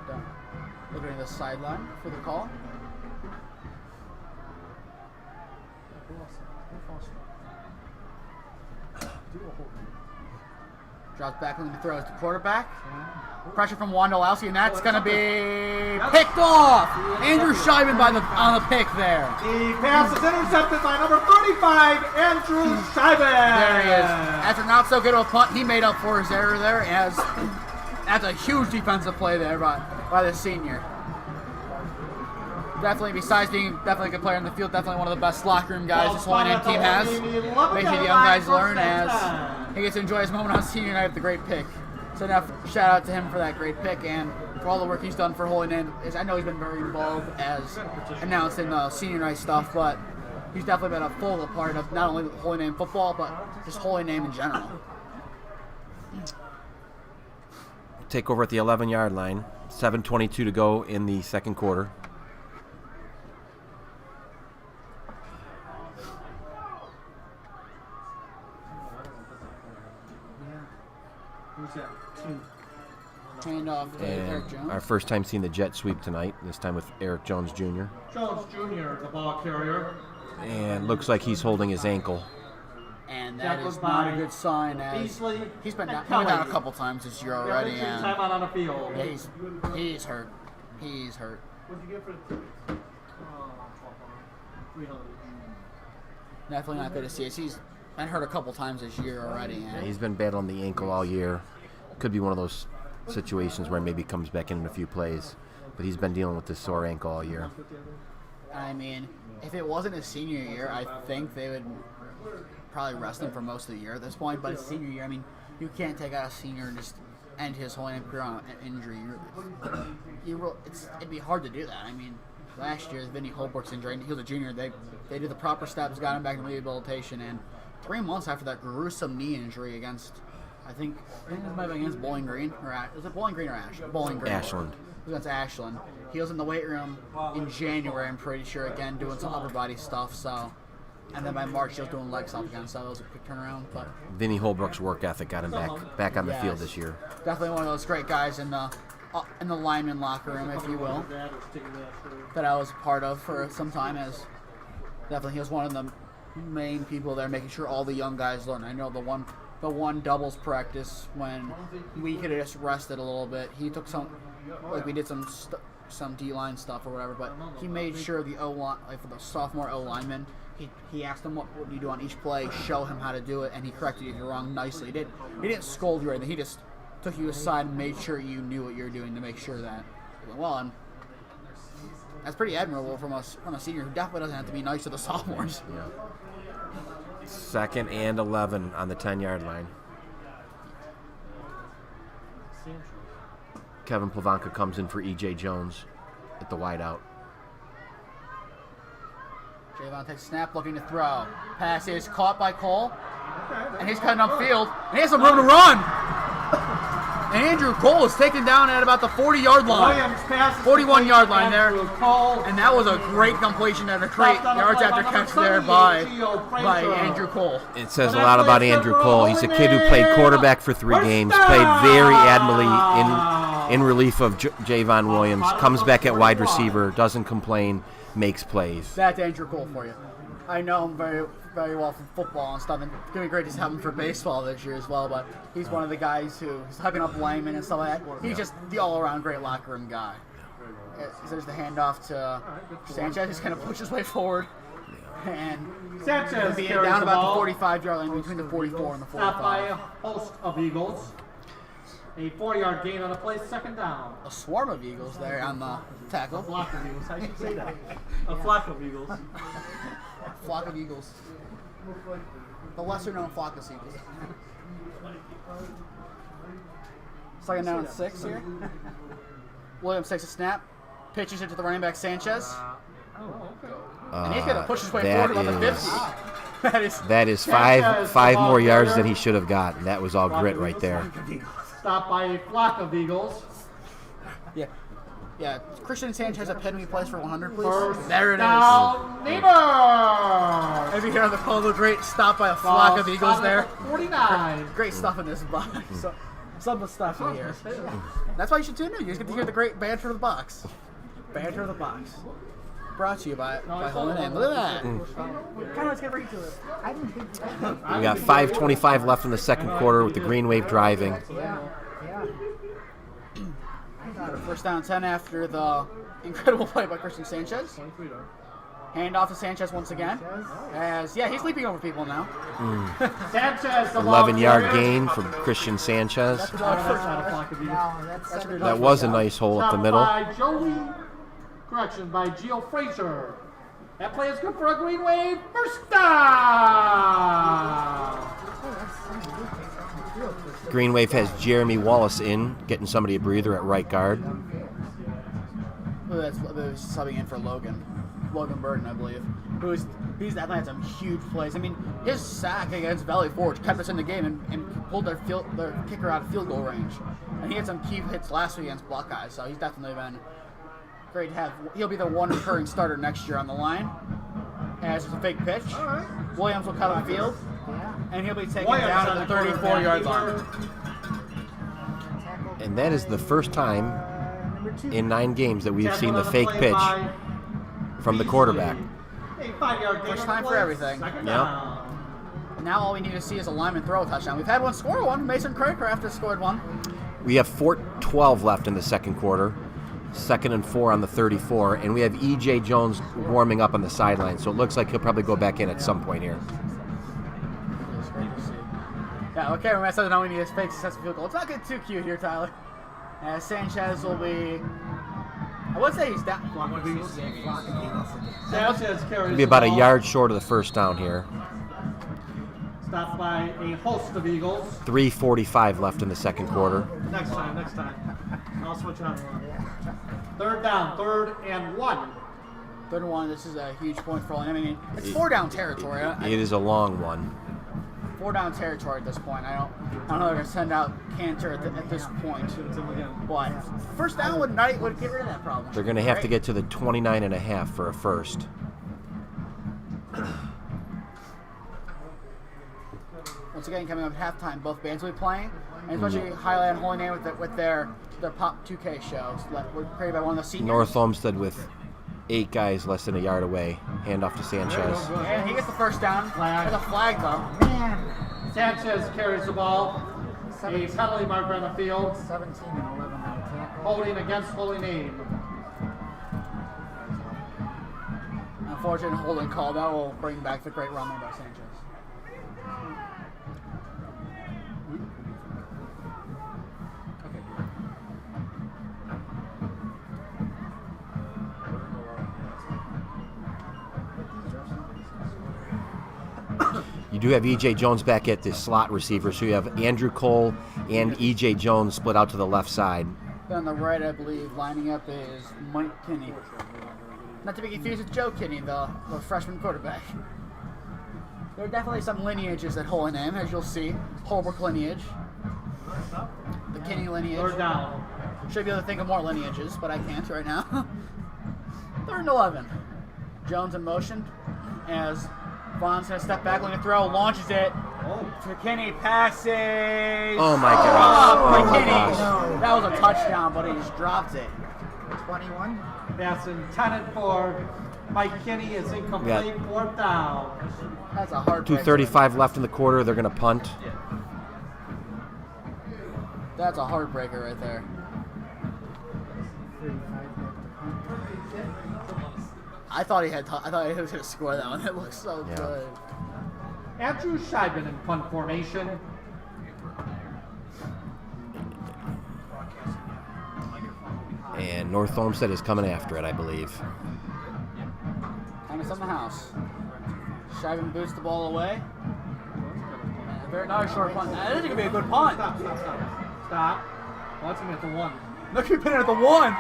Done. Looking at the sideline for the call. Drops back when he throws to quarterback. Pressure from Wondolowski, and that's going to be picked off. Andrew Scheiben on the pick there. The pass is intercepted by number 35, Andrew Scheiben. There he is. After not so good of a punt, he made up for his error there. As that's a huge defensive play there by the senior. Definitely, besides being definitely a good player in the field, definitely one of the best locker room guys this Holy Name team has. Make sure the young guys learn as he gets to enjoy his moment on senior night with the great pick. So now, shout out to him for that great pick and for all the work he's done for Holy Name. I know he's been very involved as announcing the senior night stuff, but he's definitely been a full part of not only Holy Name football, but just Holy Name in general. Take over at the 11-yard line. 7:22 to go in the second quarter. Who's that? Hand off to Eric Jones. Our first time seeing the jet sweep tonight, this time with Eric Jones Jr. Jones Jr., the ball carrier. And looks like he's holding his ankle. And that is not a good sign as he's been down a couple times this year already. And Time out on the field. yeah, he's hurt. He's hurt. What'd you get for the Definitely not good to see. He's been hurt a couple times this year already. Yeah, And he's been battling the ankle all year. Could be one of those situations where maybe comes back in a few plays. But he's been dealing with this sore ankle all year. I mean, if it wasn't his senior year, I think they would probably rest him for most of the year at this point. But his senior year, I mean, you can't take out a senior and just end his whole career on an injury. It'd be hard to do that. I mean, last year, Vinny Holbrook's injury, he was a junior. They did the proper steps, got him back in rehabilitation, and 3 months after that gruesome knee injury against, I think this might have been against Bowling Green, was it Bowling Green or Ashland? Bowling Green. Ashland. It was against Ashland. He was in the weight room in January, I'm pretty sure, again, doing some upper body stuff, so. And then by March, he was doing leg stuff again, so that was a quick turnaround. But Vinny Holbrook's work ethic got him back on the field this year. Definitely one of those great guys in the lineman locker room, if you will, that I was a part of for some time. As definitely he was one of the main people there, making sure all the young guys learn. I know the one doubles practice when we could have just rested a little bit. He took we did some D-line stuff or whatever, but he made sure the O-line, for the sophomore O-lineman, he asked him what you do on each play, show him how to do it, and he corrected you if you're wrong nicely. He didn't scold you or anything. He just took you aside and made sure you knew what you were doing to make sure that it went well. And that's pretty admirable from a senior who definitely doesn't have to be nice to the sophomores. Yeah. 2nd and 11 on the 10-yard line. Kevin Plavanka comes in for E.J. Jones at the wideout. Javon takes a snap, looking to throw. Pass is caught by Cole, and he's cutting upfield, and he has some room to run. And Andrew Cole is taken down at about the 40-yard line. 41-yard line there. And that was a great completion and a great yards after catch there by Andrew Cole. It says a lot about Andrew Cole. He's a kid who played quarterback for 3 games, played very admirably in relief of Javon Williams, comes back at wide receiver, doesn't complain, makes plays. That's Andrew Cole for you. I know him very well from football and stuff, and it's going to be great to have him for baseball this year as well, but he's one of the guys who's hugging up linemen and stuff like that. He's just the all-around great locker room guy. So there's the handoff to Sanchez. He's going to push his way forward. And Sanchez be carries down the about ball. the 45-yard line between the 44 and the Stopped by a 45. host of Eagles. A 4-yard gain on the play, second down. A swarm of Eagles there on the tackle. A flock of Eagles, I should say that. A flock of Eagles. Flock of Eagles. The lesser-known flock of Eagles. Second down and 6 here. Williams takes a snap, pitches it to the running back Sanchez, and he's going to push his way forward about the 50. That is five more yards than he should have gotten. That was all grit right there. Stopped by a flock of Eagles. Yeah. Christian Sanchez, a pen we place for 100, please. First There it is. down, Neighbors. Maybe here on the call, the great stop by a flock of Eagles there. 49. Great stuff in this box. So, some of the stuff in here. That's why you should tune in. You just get to hear the great banter of the box. Banter of the box. Brought to you by Holy Name. Look at that. Kind of let's get right to it. We got 5:25 left in the second quarter with the Green Wave driving. First down 10 after the incredible play by Christian Sanchez. Hand off to Sanchez once again. He's leaping over people now. Sanchez, the 11-yard gain from Christian Sanchez. That was a nice hole up the middle. By Gio Frazier. That play is good for a Green Wave. First down. Green Wave has Jeremy Wallace in, getting somebody a breather at right guard. That's subbing in for Logan Burton, I believe. He's had some huge plays. I mean, his sack against Valley Forge kept us in the game and pulled their kicker out of field goal range. And he had some key hits last week against Buckeyes, so he's definitely been great to have. He'll be the one recurring starter next year on the line. As it's a fake pitch. Williams will cut on field. And he'll be taken down at the 34-yard line. And that is the first time in 9 games that we've seen the fake pitch from the quarterback. First time for everything. Yep. Now all we need to see is a lineman throw a touchdown. We've had one score one. Mason Craycraft has scored one. We have 4:12 left in the second quarter. 2nd and 4 on the 34. And we have E.J. Jones warming up on the sideline. So it looks like he'll probably go back in at some point here. Yeah, okay, when I said now we need a fake successful field goal. It's not getting too cute here, Tyler. Sanchez will be... I would say he's down. Sanchez carries He'll be about the a ball. yard short of the first down here. Stopped by a host of Eagles. 3:45 left in the second quarter. Next time. I'll switch on. Third down, 3rd and 1. 3rd and 1, this is a huge point for all. I mean, it's 4-down territory. It is a long one. 4-down territory at this point. I don't know if they're going to send out Cantor at this point. But first down would get rid of that problem. They're going to have to get to the 29.5 for a first. Once again, coming up at halftime, both bands will be playing, and especially highlight on Holy Name with their Pop 2K shows. Were created by one of the seniors. North Olmsted with 8 guys less than a yard away. Hand off to Sanchez. And he gets the first down. With a flag, though. Sanchez carries the ball. A penalty marker on the field. 17 and 11 on tackle. Holding against Holy Name. Unfortunate holding call. That will bring back the great run by Sanchez. You do have E.J. Jones back at the slot receiver, so you have Andrew Cole and E.J. Jones split out to the left side. Then on the right, I believe, lining up is Mike Kinney. Not to be confused with Joe Kinney, the freshman quarterback. There are definitely some lineages at Holy Name, as you'll see. Holbrook lineage. The Kinney lineage. 3rd down. Should be able to think of more lineages, but I can't right now. 3rd and 11. Jones in motion as Vaughn's going to step back, looking to throw, launches it. To Kinney, passes. Oh my gosh. Oh, Oh my Kinney. gosh. That was a touchdown, but he just dropped it. 21. That's intended for Mike Kinney is incomplete. Fourth down. That's a hard. 2:35 left in the quarter. They're going to punt. That's a heartbreaker right there. 35 back to punt. I thought he was going to score that one. It looks so Yeah. good. Andrew Scheiben in punt formation. And North Olmsted is coming after it, I believe. Thomas on the house. Scheiben boots the ball away. And a very nice short punt. That is going to be a good punt. Stop. Well, that's going to be at the 1. Look at pinning at the 1.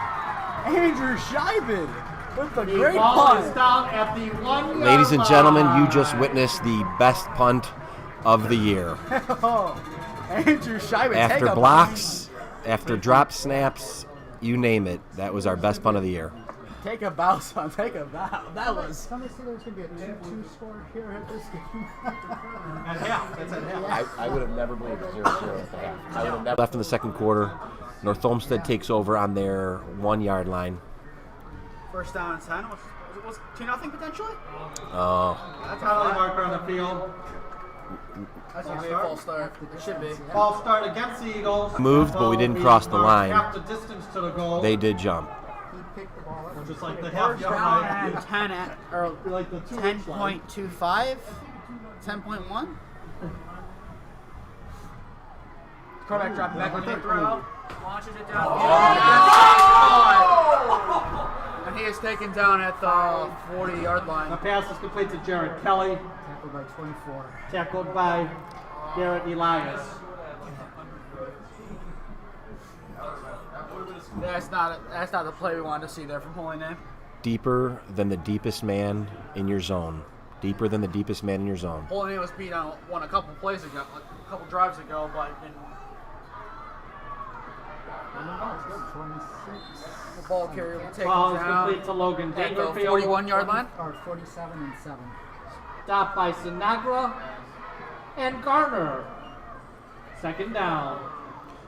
Andrew Scheiben with the The great ball punt. is down at the 1 yard Ladies and gentlemen, you line. just witnessed the best punt of the year. Andrew Scheiben. After take a blocks, after drop snaps, you name it, that was our best punt of the year. Take a bow, son. Take a bow. That was. Somebody said there was going to be a 2-2 score here at this game. At half. That's at half. I would have never believed 0-0 at the half. I would have never left in the second quarter. North Olmsted takes over on their 1 yard line. First down and 10. Was 2-0 potentially? Oh, That's penalty marker on the field. That's going to be a false start. It should be. False start against the Eagles. Moved, but we didn't cross the line. Half the distance to the goal. they did jump. He picked the ball up. Just like the half First yard down line. and 10 at, or Like the 2-inch line. 10.25, 10.1. Quarterback dropping back with the throw, launches it down. And he is taken down at the 40-yard The line. pass is complete to Jared Kelly. Tackled by 24. Tackled by Garrett Elias. That's not the play we wanted to see there from Holy Name. Deeper than the deepest man in your zone. Deeper than the deepest man in your zone. Holy Name was beat on one a couple plays ago, a couple drives ago, but didn't. 26. The ball carrier will take Ball it is down complete to Logan at the Dangerfield. 41-yard line. Or 47 and 7. Stopped by Sinagra and Garner. Second down.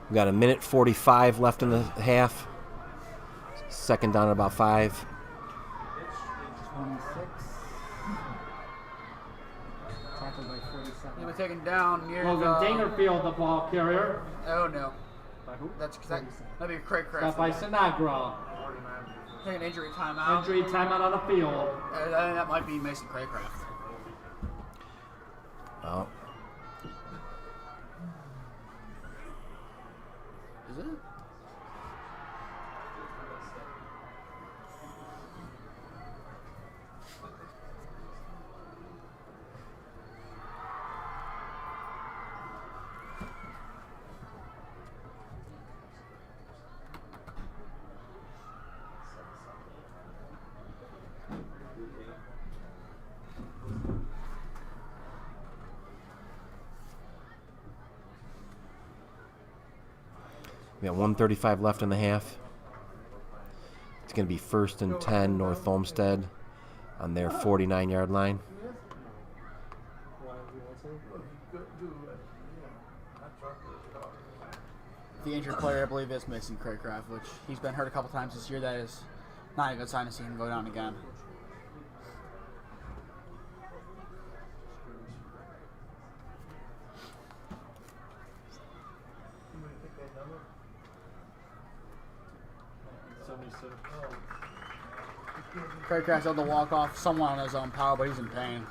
We got 1:45 left in the half. Second down at about 5. 26. Tackled by 47. He was taken down near Logan the. Dangerfield, the ball carrier. Oh no, By who? that'd be Craig Stopped Kraft. by Sinagra. Taking an injury timeout. Injury timeout on the field. I think that might be Mason Craycraft. Oh, Is it? we got 1:35 left in the half. It's going to be 1st and 10 North Olmsted on their 49-yard line. The injured player, I believe, is Mason Craycraft, which he's been hurt a couple times this year. That is not a good sign to see him go down again. Craycraft's able to walk off somewhat on his own power, but he's in pain.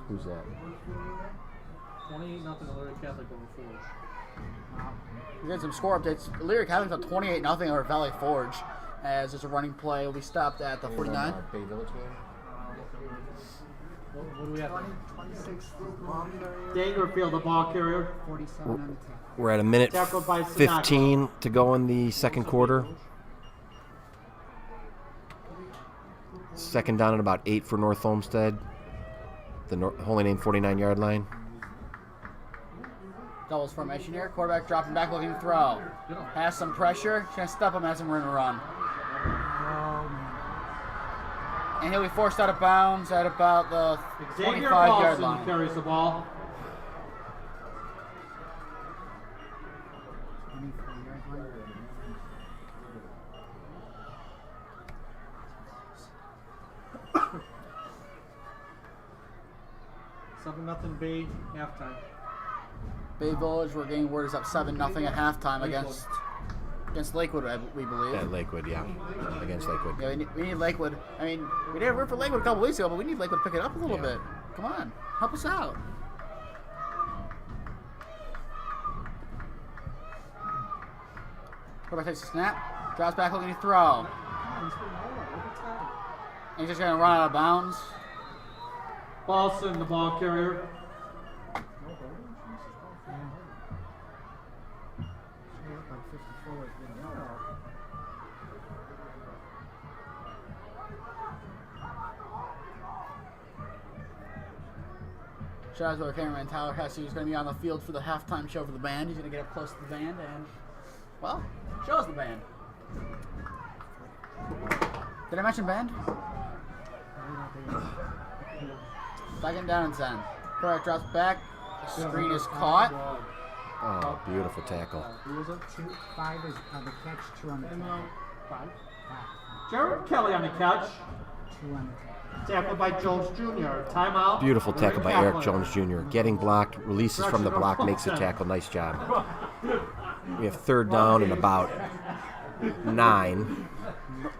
Who's that? 28-0 Larry Catholic over Forge. We got some score updates. Lyric Catholic's up 28-0 over Valley Forge, as there's a running play will be stopped at the 49. Bay Village game? What do we have? 26. Dangerfield, the ball carrier. 47 on the tackle. We're at 1:15 Tackled by Sinatra. to go in the second quarter. Second down at about 8 for North Olmsted. The Holy Name 49-yard line. Doubles formation here. Quarterback dropping back, looking to throw. Has some pressure. He's going to step him, has him run. And he'll be forced out of bounds at about the Xavier 25-yard Paulson line. carries the ball. 24-yard line. 7-0 Bay halftime. Bay Village, we're getting word is up 7-0 at halftime against Lakewood, we believe. At Lakewood, yeah. Against Lakewood. Yeah, we need Lakewood. I mean, we did a rip for Lakewood a couple weeks ago, but we need Lakewood to pick it up a little bit. Come on, help us out. Quarterback takes a snap, drops back looking to throw. And he's just going to run out of bounds. Paulson, the ball carrier. Shout out to our cameraman Tyler Hesse, who's going to be on the field for the halftime show for the band. He's going to get up close to the band and, well, show us the band. Did I mention band? Second down and 10. Quarterback drops back. The screen is caught. Oh, beautiful tackle. Who was it? 5 is on the catch, 2 on the tackle. 5? Jared Kelly on the catch. 2 on the tackle. Tackled by Jones Jr. Timeout. Beautiful tackle by Kaplan. Eric Jones Jr. Getting blocked, releases from the block, makes the tackle. Nice job. We have third down and about 9.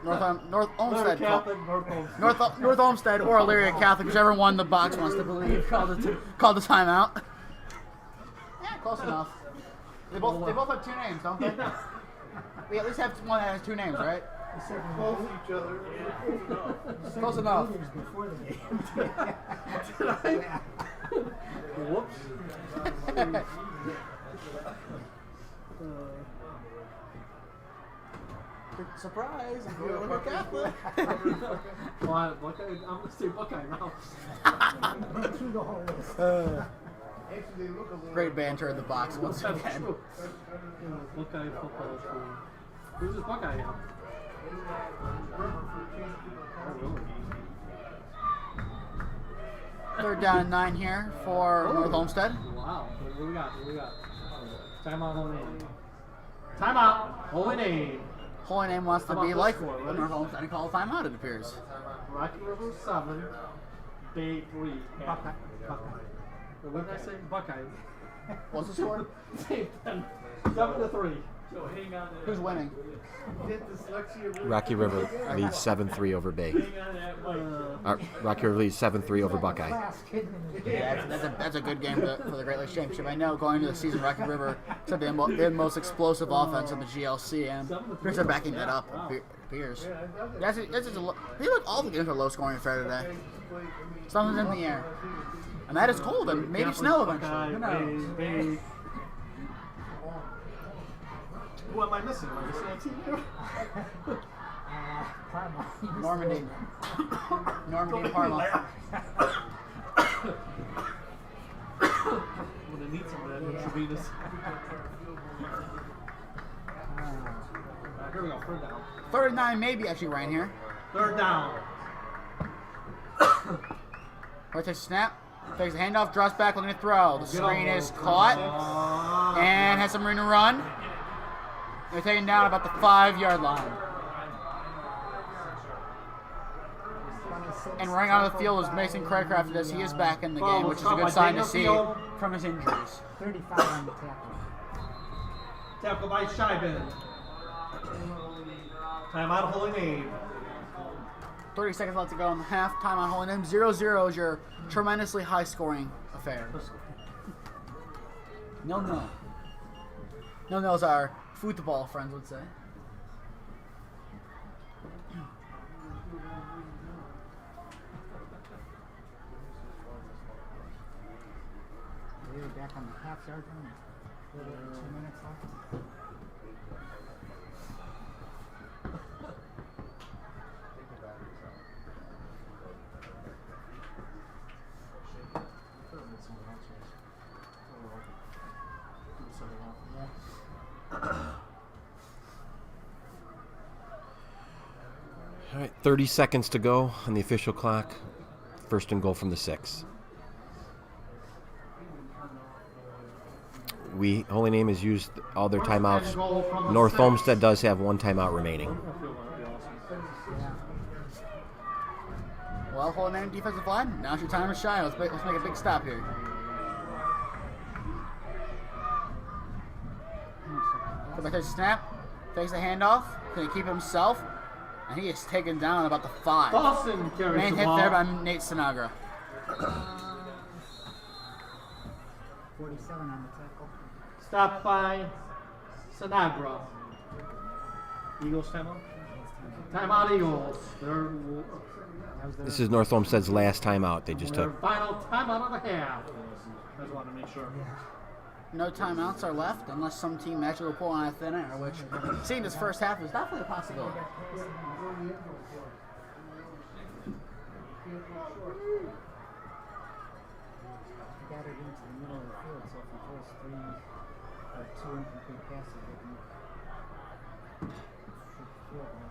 North Olmsted. Catholic, North Olmsted. North Olmsted or Elyria Catholic, whichever one the box wants to believe, called the timeout. Yeah, close enough. They both have 2 names, don't they? We at least have one that has 2 names, right? Close each other. Close enough. Before the game. Whoops. Surprise! We're Catholic. Well, I'm going to say Buckeye now. Through the whole list. Actually, they look a little. Great banter in the box once That's again. true. Buckeye football team. Who's this Buckeye now? Third down and 9 here for North Olmsted. Wow. What do we got? Timeout, holding aim. Timeout, holding aim. Holy Name wants to How be about like this score, ready? North Olmsted and call a timeout, it appears. Rocky River 7, Bay 3. Buckeye. What did I say? Buckeye. What's the score? Same thing. 7-3. Who's winning? Rocky River leads 7-3 over Bay. Rocky River leads 7-3 over Buckeye. Yeah, that's a good game for the Great Lakes Championship. I know going into the season, Rocky River said they had the most explosive offense in the GLC, and Pierce are backing that up. Pierce. I feel like all the games are low scoring fair today. Something's in the air. And that is cold, and maybe snow eventually. Who knows? Bay. Who am I missing? Am I missing a team here? Parma. Normandy and Parma. Well, they need some of that intravenous. Here we go, third down. 39 maybe actually ran here. Third down. Right, takes a snap. Takes a handoff, drops back, looking to throw. The screen is caught and has some room to run. They're taken down about the 5-yard line. And running out of the field is Mason Craycraft as he is back in the game, which is a good sign to see from his injuries. 35 on the tackle. Tackle by Scheiben. Timeout, holding aim. 30 seconds left to go in the half. Time on holding him. 0-0 is your tremendously high-scoring affair. No. No, as our football friends would say. We're back on the half-yard line. 2 minutes left. All right, 30 seconds to go on the official clock. First and goal from the 6. Holy Name has used all their timeouts. North Olmsted does have 1 timeout remaining. Well, Holy Name defensive line. Now's your time to shine. Let's make a big stop here. Come back to snap. Takes the handoff. Can he keep himself? And he is taken down about the 5. Boston carries Main the hit ball. there by Nate Sinagra. 47 on the tackle. Stopped by Sinagra. Eagles timeout. Timeout Eagles. This is North Olmsted's last timeout they just Their took. final timeout of the half. I just want to make sure. No timeouts are left unless some team actually will pull on a thin air, which, seeing this first half, is definitely a possibility. He got it into the middle of the field, so if he throws 3 or 2 incomplete passes, they can shoot the field goal.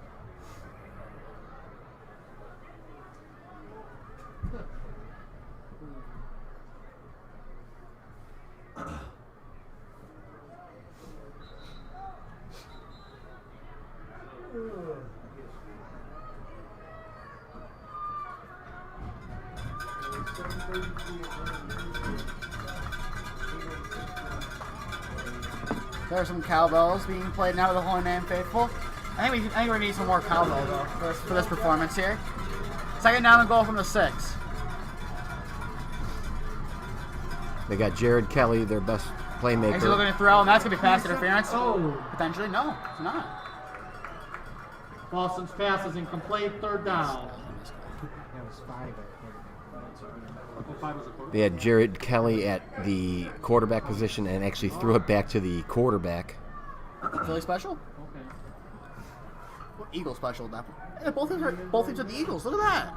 There are some cowbells being played now with the Holy Name faithful. I think we need some more cowbell though for this performance here. Second down and goal from the 6. They got Jared Kelly, their best playmaker. He's looking to throw, and that's gonna be pass interference. Oh. Potentially, no, it's not. Boston's pass is incomplete. Third down. That was 5 at quarterback. 5 was a quarter. They had Jared Kelly at the quarterback position and actually threw it back to the quarterback. Philly special? Okay. Or Eagle special at that point. Hey, both teams are the Eagles. Look at that.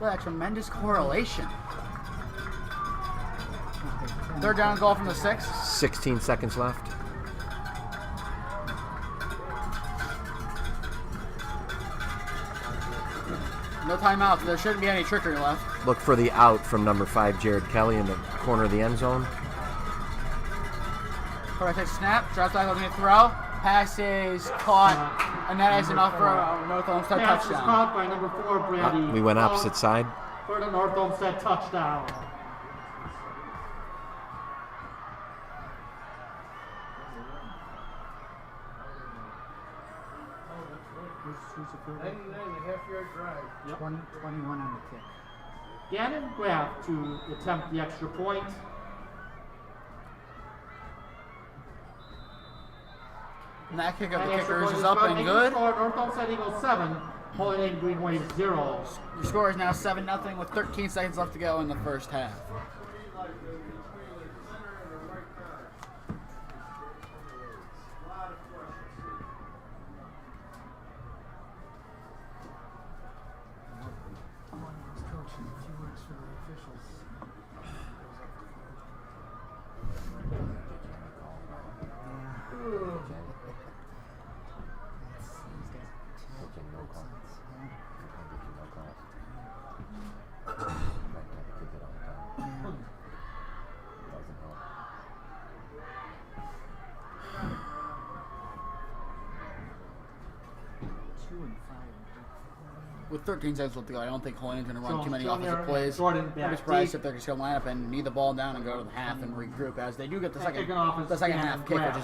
Look at that tremendous correlation. Third down and goal from the 6. 16 seconds left. No timeouts. There shouldn't be any trickery left. Look for the out from number 5, Jared Kelly, in the corner of the end zone. Quarterback takes a snap. Drops back, looking to throw. Pass is caught. And that is enough for a North Olmsted Pass is touchdown. caught by number 4, Brady. We went opposite side. For the North Olmsted touchdown. Who's the quarterback? 99 and a half yard drive. 21 on the kick. Gannon Graff to attempt the extra point. And that kick of the That extra kickers point is up good. and Eagles good. score. North Olmsted Eagles 7. Holy Name Green Wave 0. Your score is now 7-0 with 13 seconds left to go in the first half. With 13 seconds left to go, I don't think Holy Name's going to run So, too many Junior offensive plays. Jordan I'd be back surprised deep. if they're just going to line up and knee the ball down and go to the half and regroup, as they do get the Kicking off is second Gannon half kick, Graff.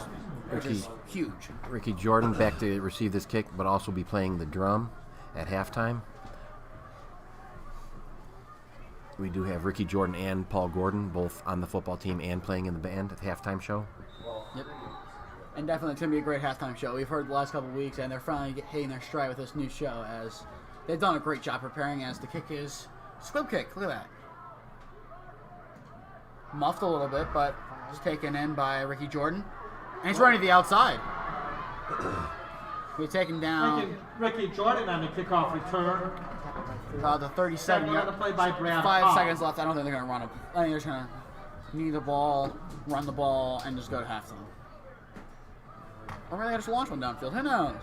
which is huge. Ricky Jordan back to receive this kick, but also be playing the drum at halftime. We do have Ricky Jordan and Paul Gordon both on the football team and playing in the band at the halftime show. Yep. And definitely it's going to be a great halftime show. We've heard the last couple of weeks, and they're finally hitting their stride with this new show, as they've done a great job preparing, as the kick is squib kick. Look at that. Muffed a little bit, but just taken in by Ricky Jordan. And he's running to the outside. He's taken down Ricky Jordan on the kickoff return. the 37 Second on the play by Brad 5 Cobb. seconds left. I don't think they're going to run it. I think they're just going to knee the ball, run the ball, and just go to halftime. Or maybe they just launch one downfield. Who knows?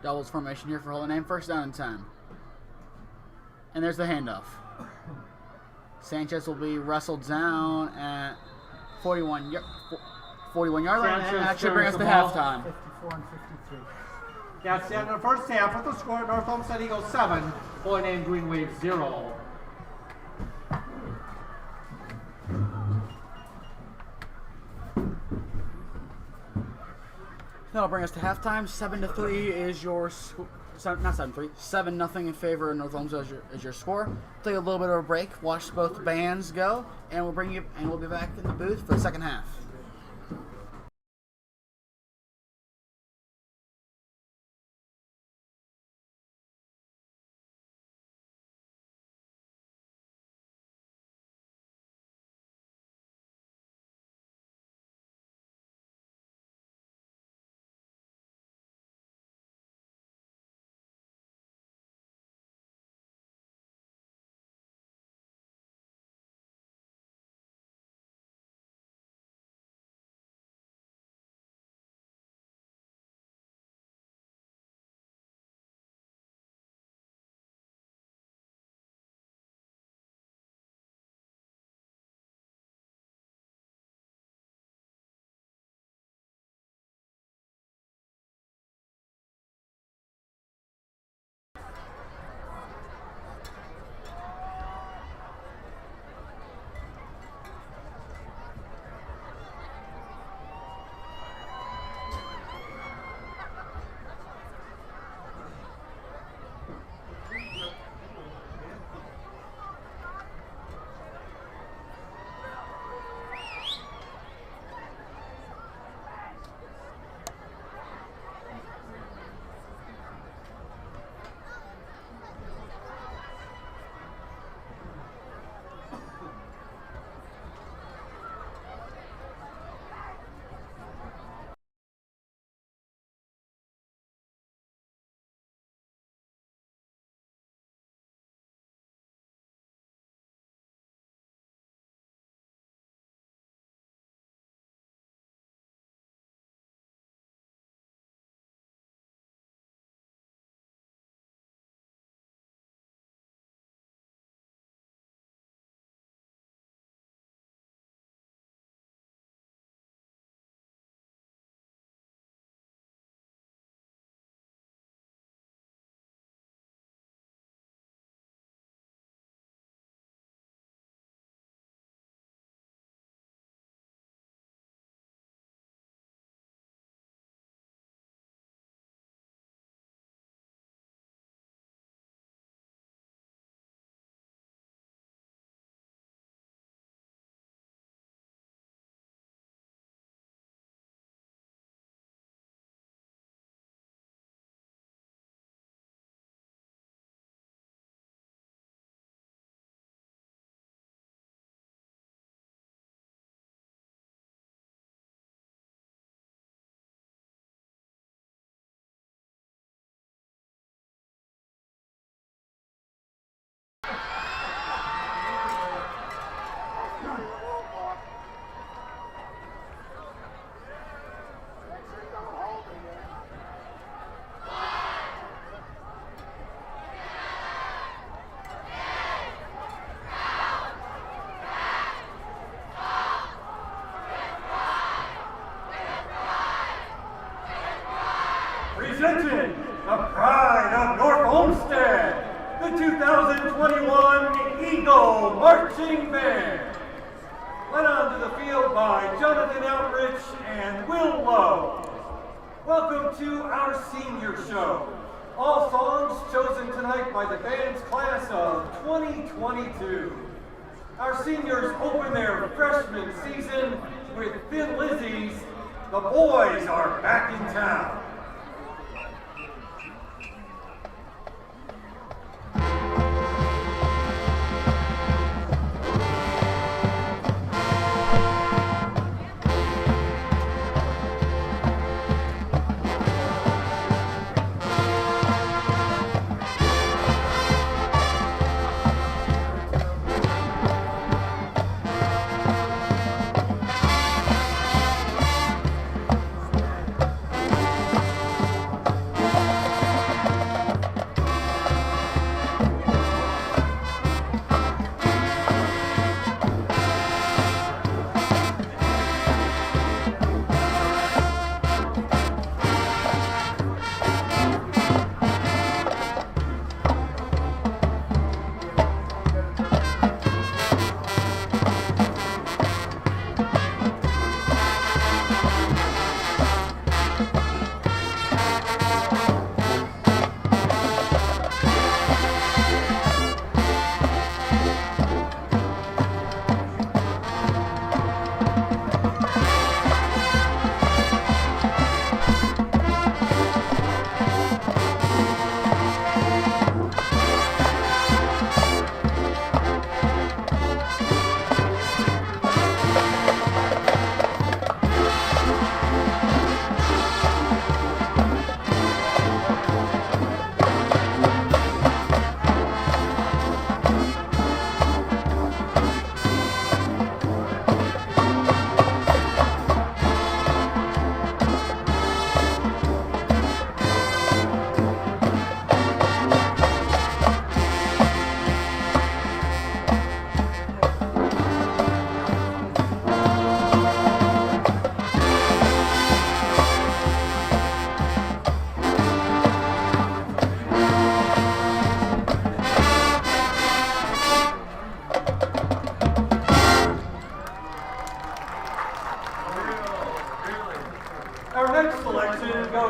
Doubles formation here for Holy Name. First down and 10. And there's the handoff. Sanchez will be wrestled down at 41-yard line, and that should bring us to halftime. 54 and 53. That's the end of the first half with the score: North Olmsted Eagles 7, Holy Name Green Wave 0. That'll bring us to halftime. 7-3 is your not 7-3. 7-0 in favor of North Olmsted is your score. Take a little bit of a break, watch both bands go, and we'll be back in the booth for the second half. Presenting the pride of North Olmsted, the 2021 Eagle Marching Band. Led onto the field by Jonathan Outrich and Will Lowe. Welcome to our senior show. All songs chosen tonight by the band's class of 2022. Our seniors open their freshman season with Thin Lizzy's The Boys Are Back in Town.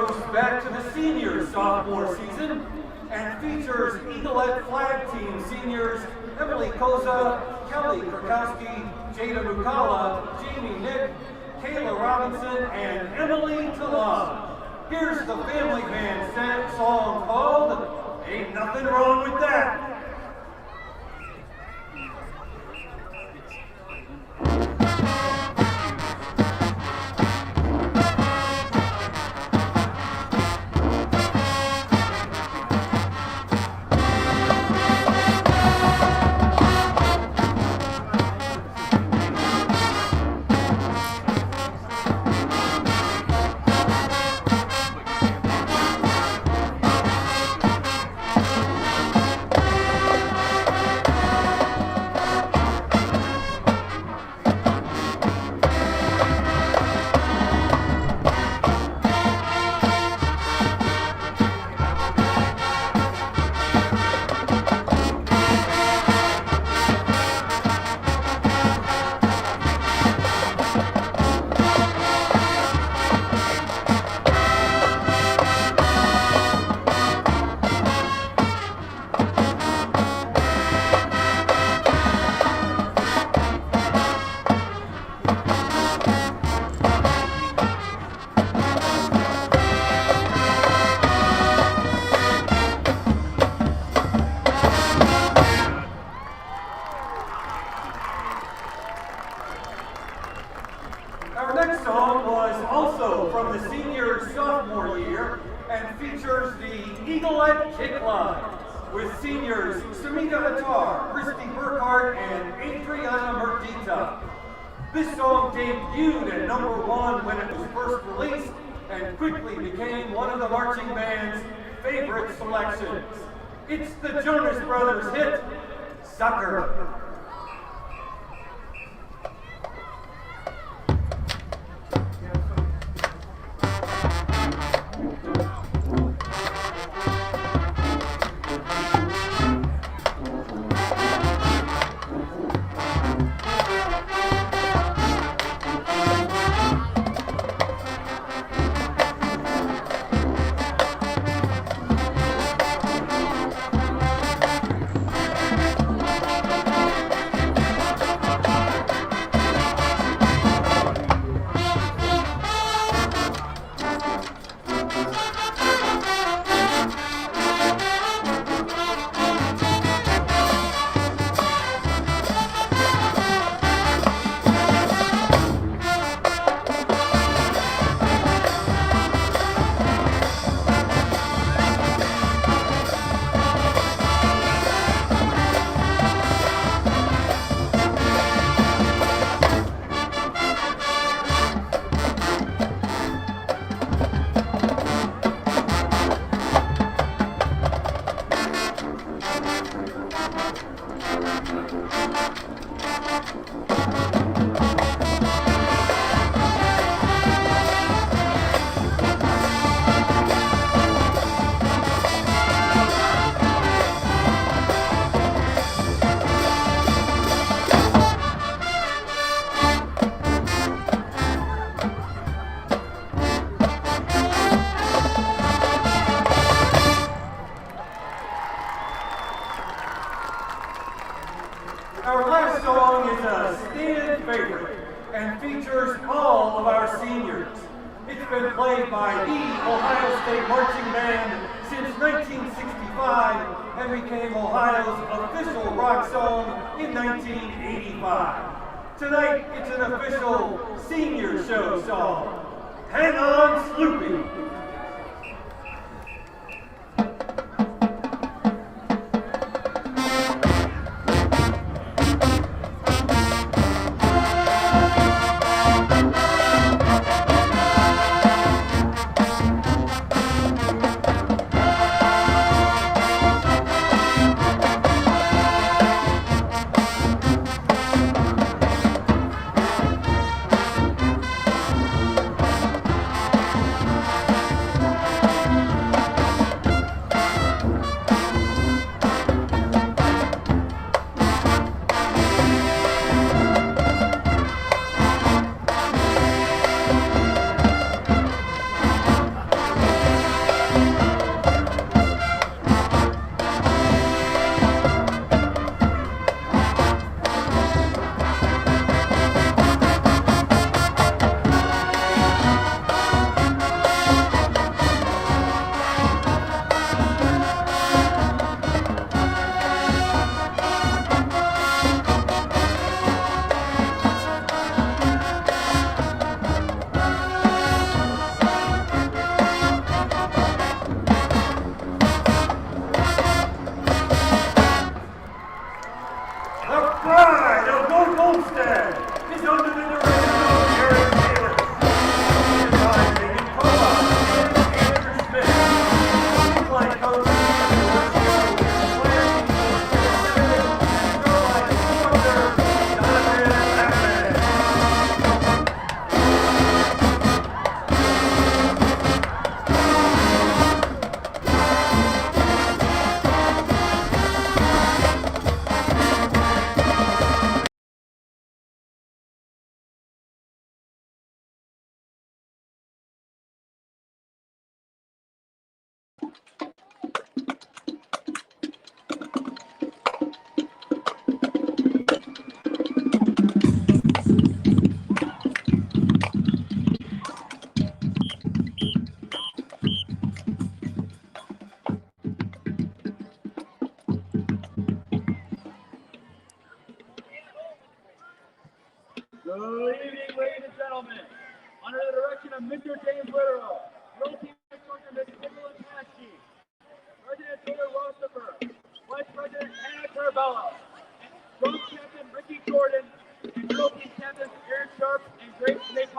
goes back to the senior sophomore season and features Eaglet flag team seniors Emily Koza, Kelly Krakowski, Jada Mukala, Jamie Nick, Kayla Robinson, and Emily Talan. Here's the family band song called Ain't Nothing Wrong With That. Our next song was also from the senior sophomore year and features the Eaglet Kick Line with seniors Samita Attar, Christy Burkhardt, and Adriana Merdita. This song debuted at #1 when it was first released and quickly became one of the marching band's favorite selections. It's the Jonas Brothers hit, Sucker. Our last song is a stand favorite and features all of our seniors. It's been played by the Ohio State Marching Band since 1965 and became Ohio's official rock song in 1985. Tonight, it's an official senior show song. Hang on, Sloopy.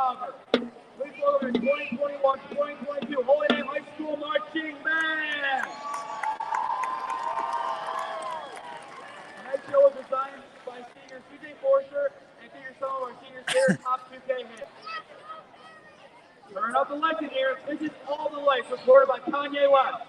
Congress. Please welcome the 2021-2022 Holy Name High School Marching Band. Tonight's show was designed by senior CJ Forster and features some of our seniors' favorite top 2K hits. Turn up the lights in here. This is All the Lights, recorded by Kanye West.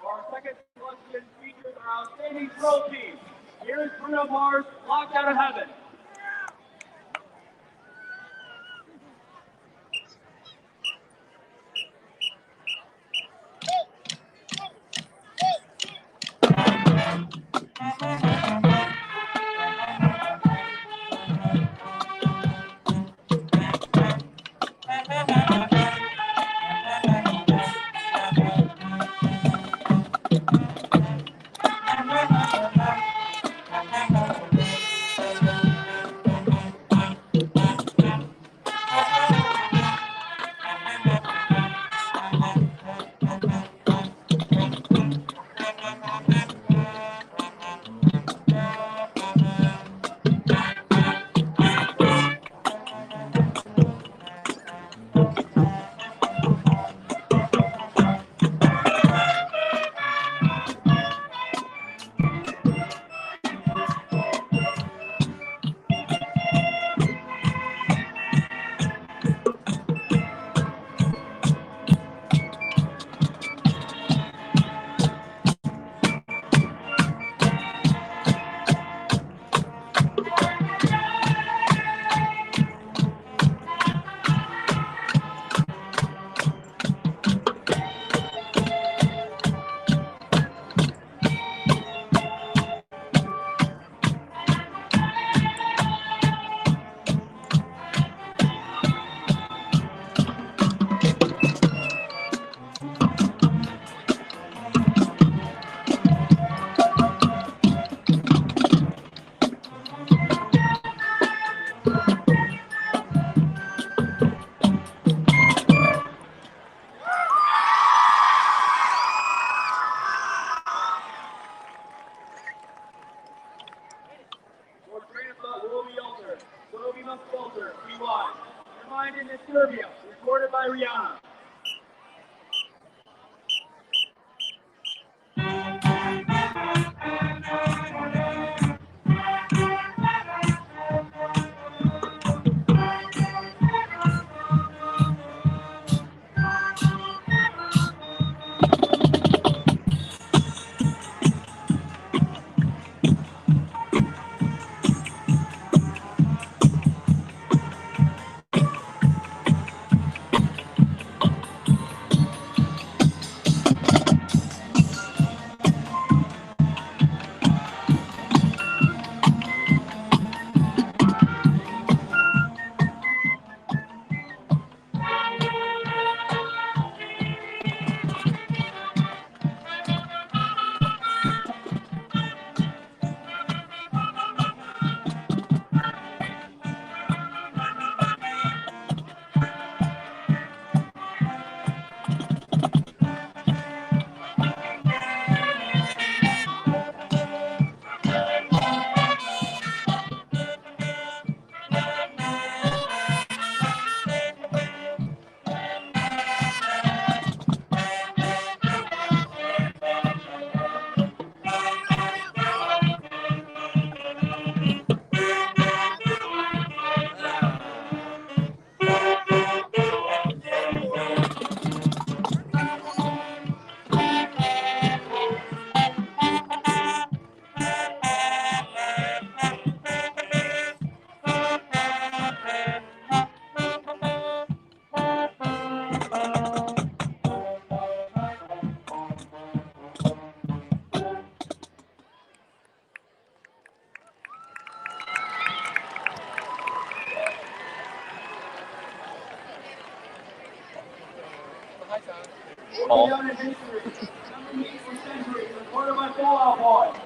Our second selection features our outstanding throw team. Here is Bruno Mars, Locked Out of Heaven. Ball. Quarterback ball, boy.